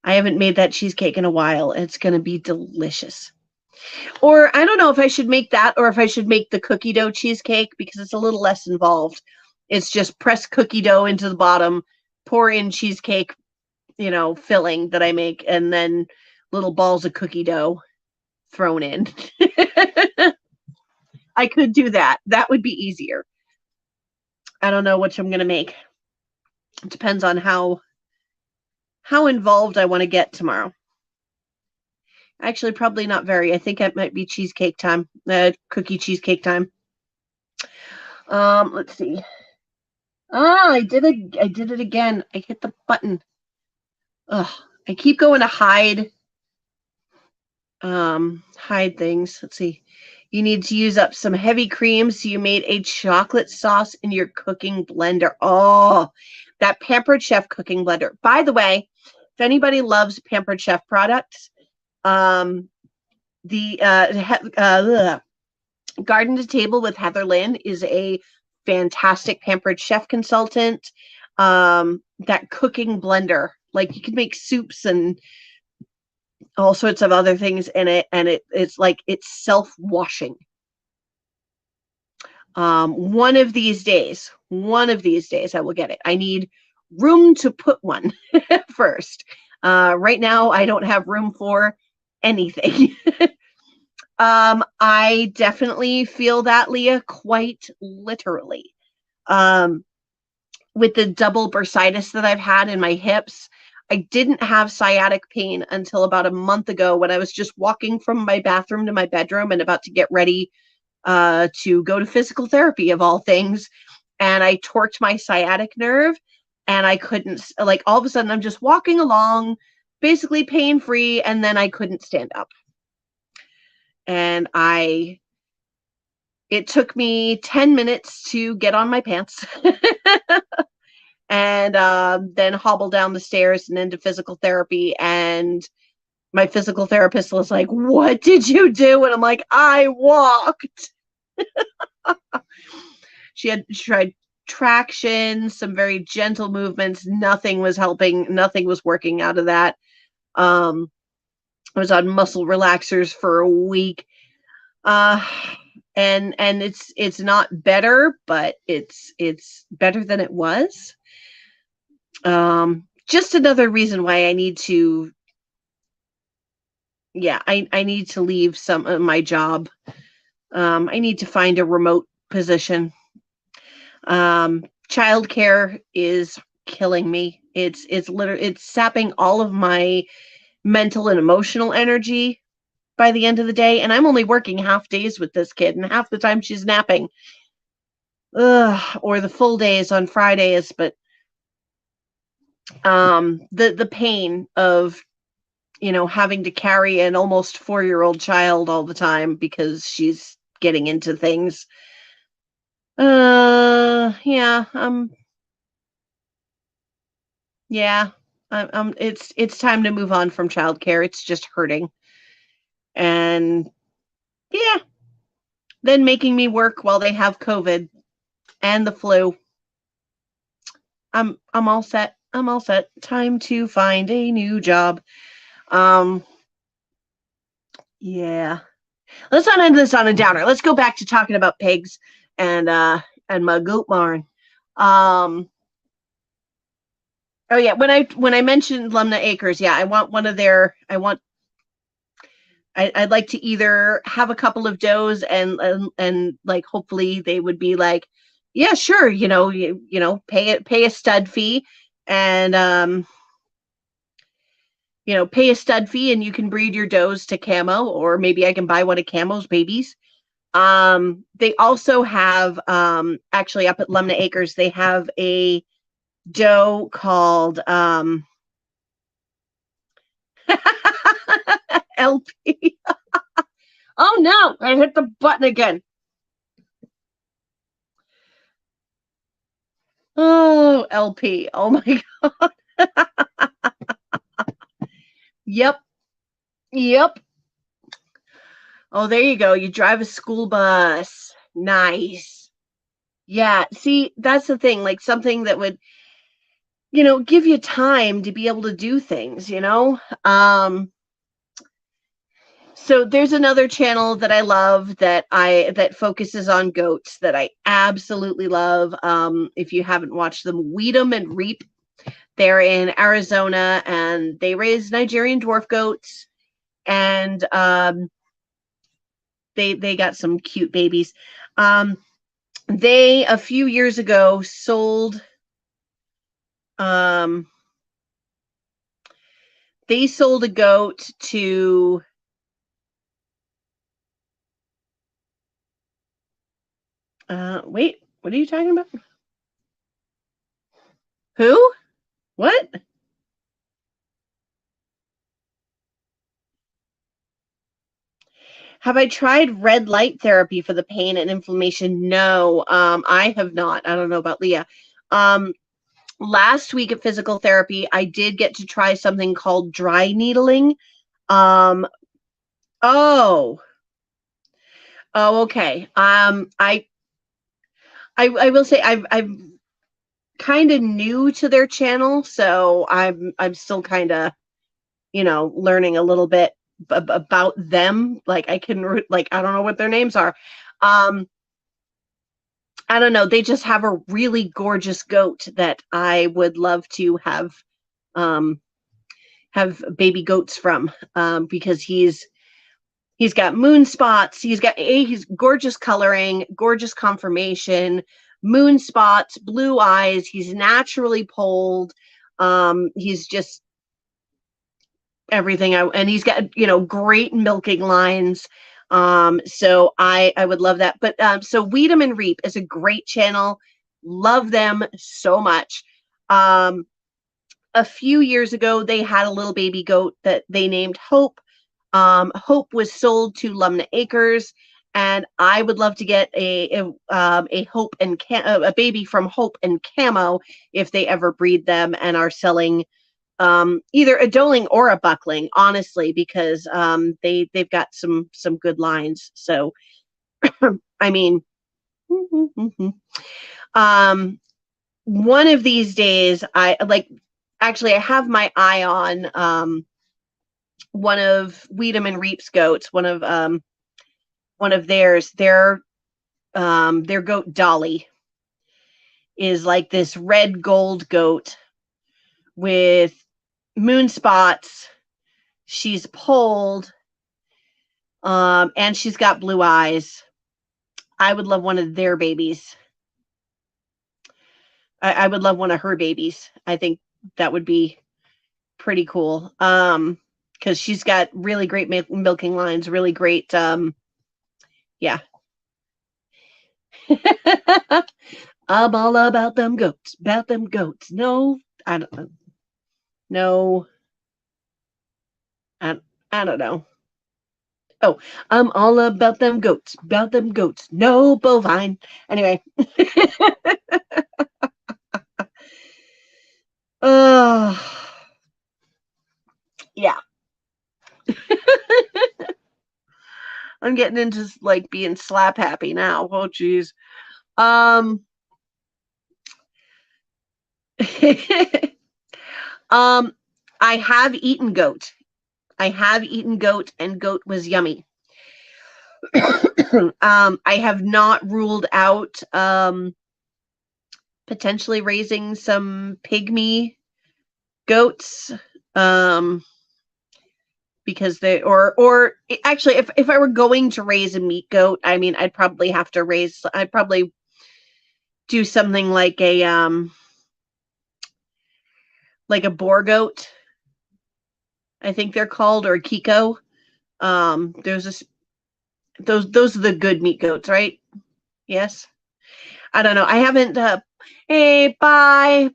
I haven't made that cheesecake in a while. It's going to be delicious. Or I don't know if I should make that or if I should make the cookie dough cheesecake because it's a little less involved. It's just press cookie dough into the bottom, pour in cheesecake, filling that I make, and then little balls of cookie dough thrown in. I could do that. That would be easier. I don't know which I'm going to make. It depends on how involved I want to get tomorrow. Actually, probably not very. I think it might be cheesecake time, cookie cheesecake time. Let's see. I did it again. I hit the button. Ugh, I keep going to hide things. Let's see. You need to use up some heavy cream, so you made a chocolate sauce in your cooking blender. Oh, that Pampered Chef cooking blender. By the way, if anybody loves Pampered Chef products, the Garden to Table with Heather Lynn is a fantastic Pampered Chef consultant. That cooking blender, like you can make soups and all sorts of other things in it, and it's like it's self-washing. One of these days I will get it. I need room to put one first. Right now, I don't have room for anything. I definitely feel that, Leah, quite literally. Um, with the double bursitis that I've had in my hips, I didn't have sciatic pain until about a month ago when I was just walking from my bathroom to my bedroom and about to get ready to go to physical therapy, of all things. And I torqued my sciatic nerve, and I couldn't, like, all of a sudden, I'm just walking along, basically pain free, and then I couldn't stand up. And it took me 10 minutes to get on my pants and then hobble down the stairs and into physical therapy. And my physical therapist was like, "What did you do?" And I'm like, "I walked." She tried traction, some very gentle movements. Nothing was helping. Nothing was working out of that. Um, I was on muscle relaxers for a week. Uh, and it's not better, but it's better than it was. Just another reason why I need to, yeah, I need to leave some of my job. I need to find a remote position. Childcare is killing me. It's literally, it's sapping all of my mental and emotional energy by the end of the day, and I'm only working half days with this kid, and half the time she's napping. Ugh, or the full days on Fridays. But the pain of, having to carry an almost 4-year-old child all the time because she's getting into things. Yeah, yeah, it's time to move on from childcare. It's just hurting. And yeah, then making me work while they have COVID and the flu. I'm all set. I'm all set. Time to find a new job. Um, yeah. Let's not end this on a downer. Let's go back to talking about pigs and my goat barn. Um, oh yeah, when I mentioned Lumna Acres, yeah, I want one of their. I'd like to either have a couple of does and like hopefully they would be like, yeah, sure, pay a stud fee and pay a stud fee and you can breed your does to camo, or maybe I can buy one of Camo's babies. They also have, actually up at Lumna Acres, they have a doe called LP. Oh no, I hit the button again. Oh, LP. Oh my God. Yep. Yep. Oh, there you go. You drive a school bus. Nice. Yeah. See, that's the thing. Like something that would, give you time to be able to do things. So there's another channel that I love that focuses on goats that I absolutely love. If you haven't watched them, Weed 'em and Reap. They're in Arizona and they raise Nigerian dwarf goats, and they got some cute babies. They a few years ago sold um they sold a goat to wait, what are you talking about? Who? What? Have I tried red light therapy for the pain and inflammation? No, I have not. I don't know about Leah. Um, Last week at physical therapy, I did get to try something called dry needling. Um, oh, oh, okay. I will say I'm kind of new to their channel, so I'm still kind of learning a little bit about them. Like like I don't know what their names are. Um, I don't know. They just have a really gorgeous goat that I would love to um have baby goats from, because he's got moon spots. He's gorgeous coloring, gorgeous conformation, moon spots, blue eyes. He's naturally polled. He's just everything. And he's got, great milking lines. So I would love that. But so Weed 'em and Reap is a great channel. Love them so much. A few years ago, they had a little baby goat that they named Hope. Hope was sold to Lumna Acres, and I would love to get a Hope and a baby from Hope and Camo if they ever breed them and are selling either a doeling or a buckling, honestly, because they've got some good lines. So I mean, one of these days, I have my eye on one of Weed 'em and Reap's goats, one of theirs. Their goat Dolly is like this red gold goat with moon spots. She's polled, and she's got blue eyes. I would love one of their babies. I would love one of her babies. I think that would be pretty cool. Because she's got really great milking lines, really great. Yeah. I'm all about them goats, No, I don't know. No, I don't know. Oh, I'm all about them goats, No bovine. Anyway. Yeah. I'm getting into like being slap happy now. Oh, geez. I have eaten goat. And goat was yummy. I have not ruled out potentially raising some pygmy goats, because or actually, if I were going to raise a meat goat, I mean, I'd probably do something like a boar goat, I think they're called, or Kiko. Those are the good meat goats, right? Yes. I don't know. I haven't. Hey, bye,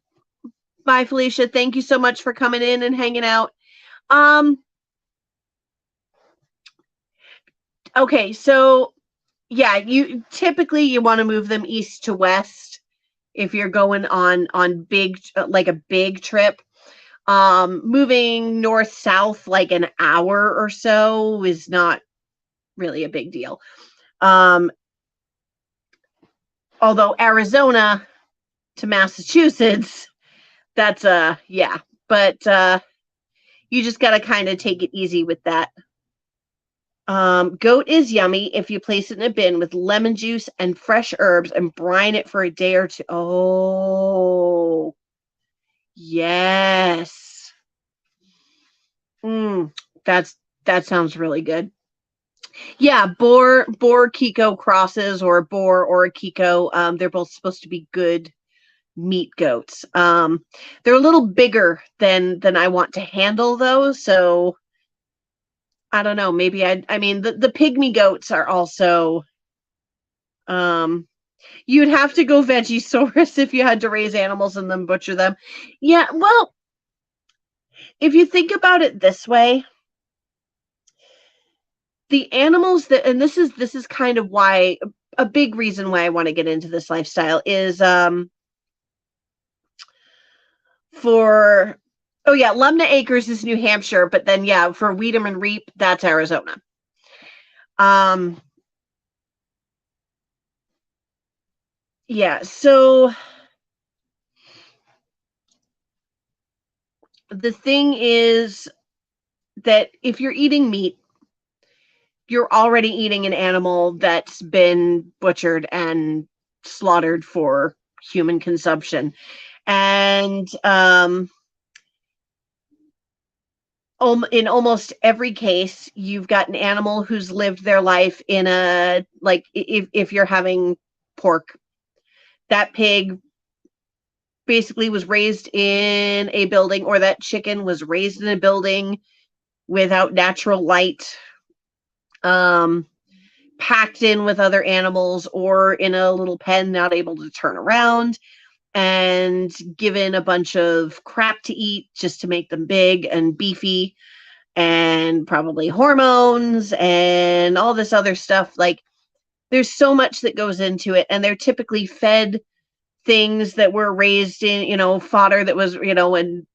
Felicia. Thank you so much for coming in and hanging out. Okay, so yeah, you typically want to move them east to west if you're going on big, like a big trip. Moving north south like an hour or so is not really a big deal. Although Arizona to Massachusetts, that's yeah, but you just got to kind of take it easy with that. Goat is yummy if you place it in a bin with lemon juice and fresh herbs and brine it for a day or two. Oh, yes. That sounds really good. Yeah, boar Kiko crosses, or boar or a Kiko. They're both supposed to be good meat goats. They're a little bigger than I want to handle though, so I don't know. Maybe I mean the pygmy goats are also you'd have to go Vegisaurus if you had to raise animals and then butcher them. Yeah, well, if you think about it this way, the animals that, and this is kind of why, a big reason why I want to get into this lifestyle is for oh yeah, Lumna Acres is New Hampshire, but then yeah, for Weed 'em and Reap, that's Arizona. Yeah, so the thing is that if you're eating meat, you're already eating an animal that's been butchered and slaughtered for human consumption. And in almost every case, you've got an animal who's lived their life in a, like, if you're having pork, that pig basically was raised in a building, or that chicken was raised in a building without natural light, um, packed in with other animals, or in a little pen, not able to turn around, and given a bunch of crap to eat just to make them big and beefy, and probably hormones and all this other stuff. Like, there's so much that goes into it, and they're typically fed things that were raised in, fodder that was, and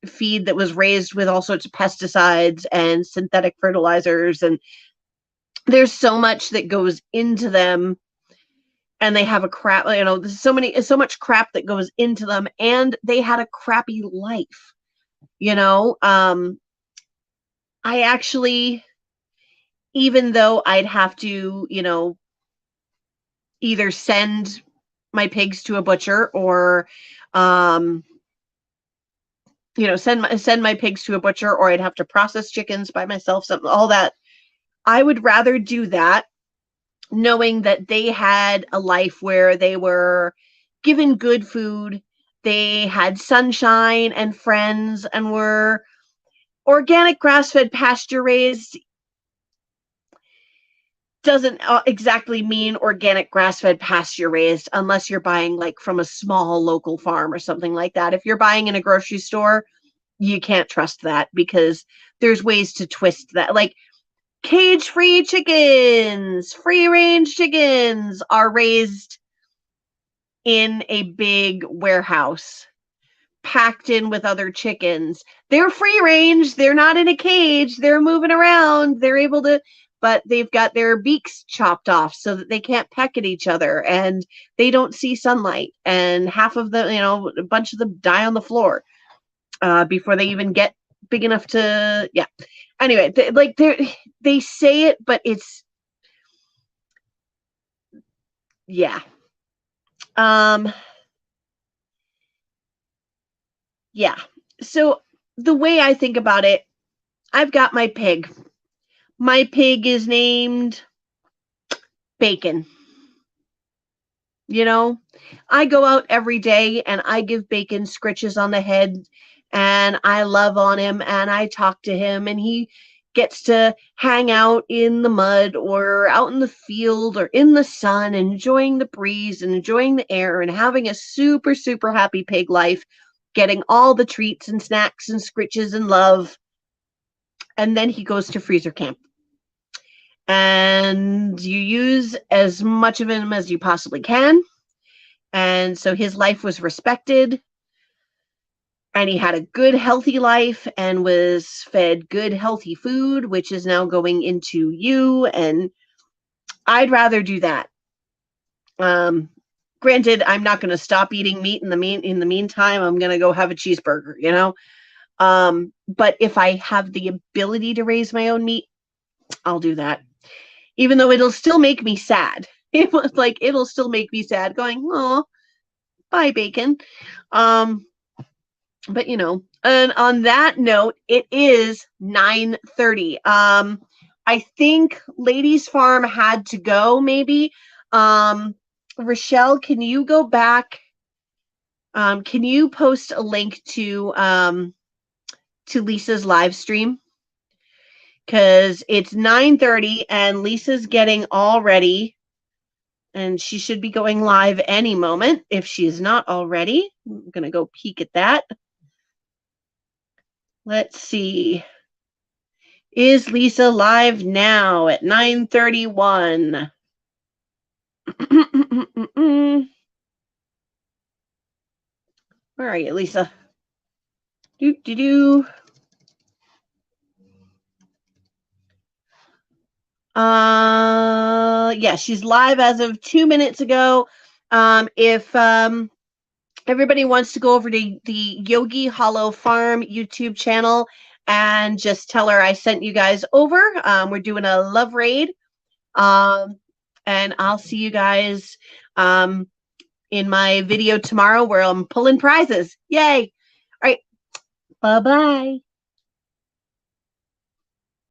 feed that was raised with all sorts of pesticides and synthetic fertilizers, and there's so much that goes into them, and they have a crap, there's so much crap that goes into them, and they had a crappy life, I actually, even though I'd have to, either send my pigs to a butcher, or um send my pigs to a butcher, or I'd have to process chickens by myself, something, all that. I would rather do that, knowing that they had a life where they were given good food, they had sunshine and friends, and were organic, grass-fed, pasture raised. Doesn't exactly mean organic, grass-fed, pasture raised, unless you're buying like from a small local farm or something like that. If you're buying in a grocery store, you can't trust that, because there's ways to twist that. Like, cage-free chickens, free-range chickens are raised in a big warehouse, packed in with other chickens. They're free range. They're not in a cage. They're moving around. They're able to, but they've got their beaks chopped off so that they can't peck at each other, and they don't see sunlight. And half of them, a bunch of them die on the floor before they even get big enough to, yeah. Anyway, they say it, but it's, yeah. Yeah. So the way I think about it, I've got my pig. My pig is named Bacon. I go out every day and I give Bacon scritches on the head, and I love on him, and I talk to him, and he gets to hang out in the mud, or out in the field, or in the sun, enjoying the breeze and enjoying the air, and having a super, super happy pig life, getting all the treats and snacks and scritches and love. And then he goes to freezer camp, and you use as much of him as you possibly can. And so his life was respected, and he had a good, healthy life, and was fed good, healthy food, which is now going into you. And I'd rather do that. Granted, I'm not going to stop eating meat in the meantime. I'm going to go have a cheeseburger, but if I have the ability to raise my own meat, I'll do that. Even though it'll still make me sad. It'll still make me sad going, oh, bye, Bacon. But and on that note, it is 9:30. I think Ladies Farm had to go, maybe. Rochelle, can you go back? Can you post a link to Lisa's live stream? Because it's 9:30 and Lisa's getting all ready, and she should be going live any moment if she is not already. I'm going to go peek at that. Let's see. Is Lisa live now at 9:31? Where are you, Lisa? Do. Yeah, she's live as of 2 minutes ago. If everybody wants to go over to the Yogi Hollow Farm YouTube channel and just tell her I sent you guys over. We're doing a love raid. And I'll see you guys in my video tomorrow, where I'm pulling prizes. Yay. All right. Bye-bye.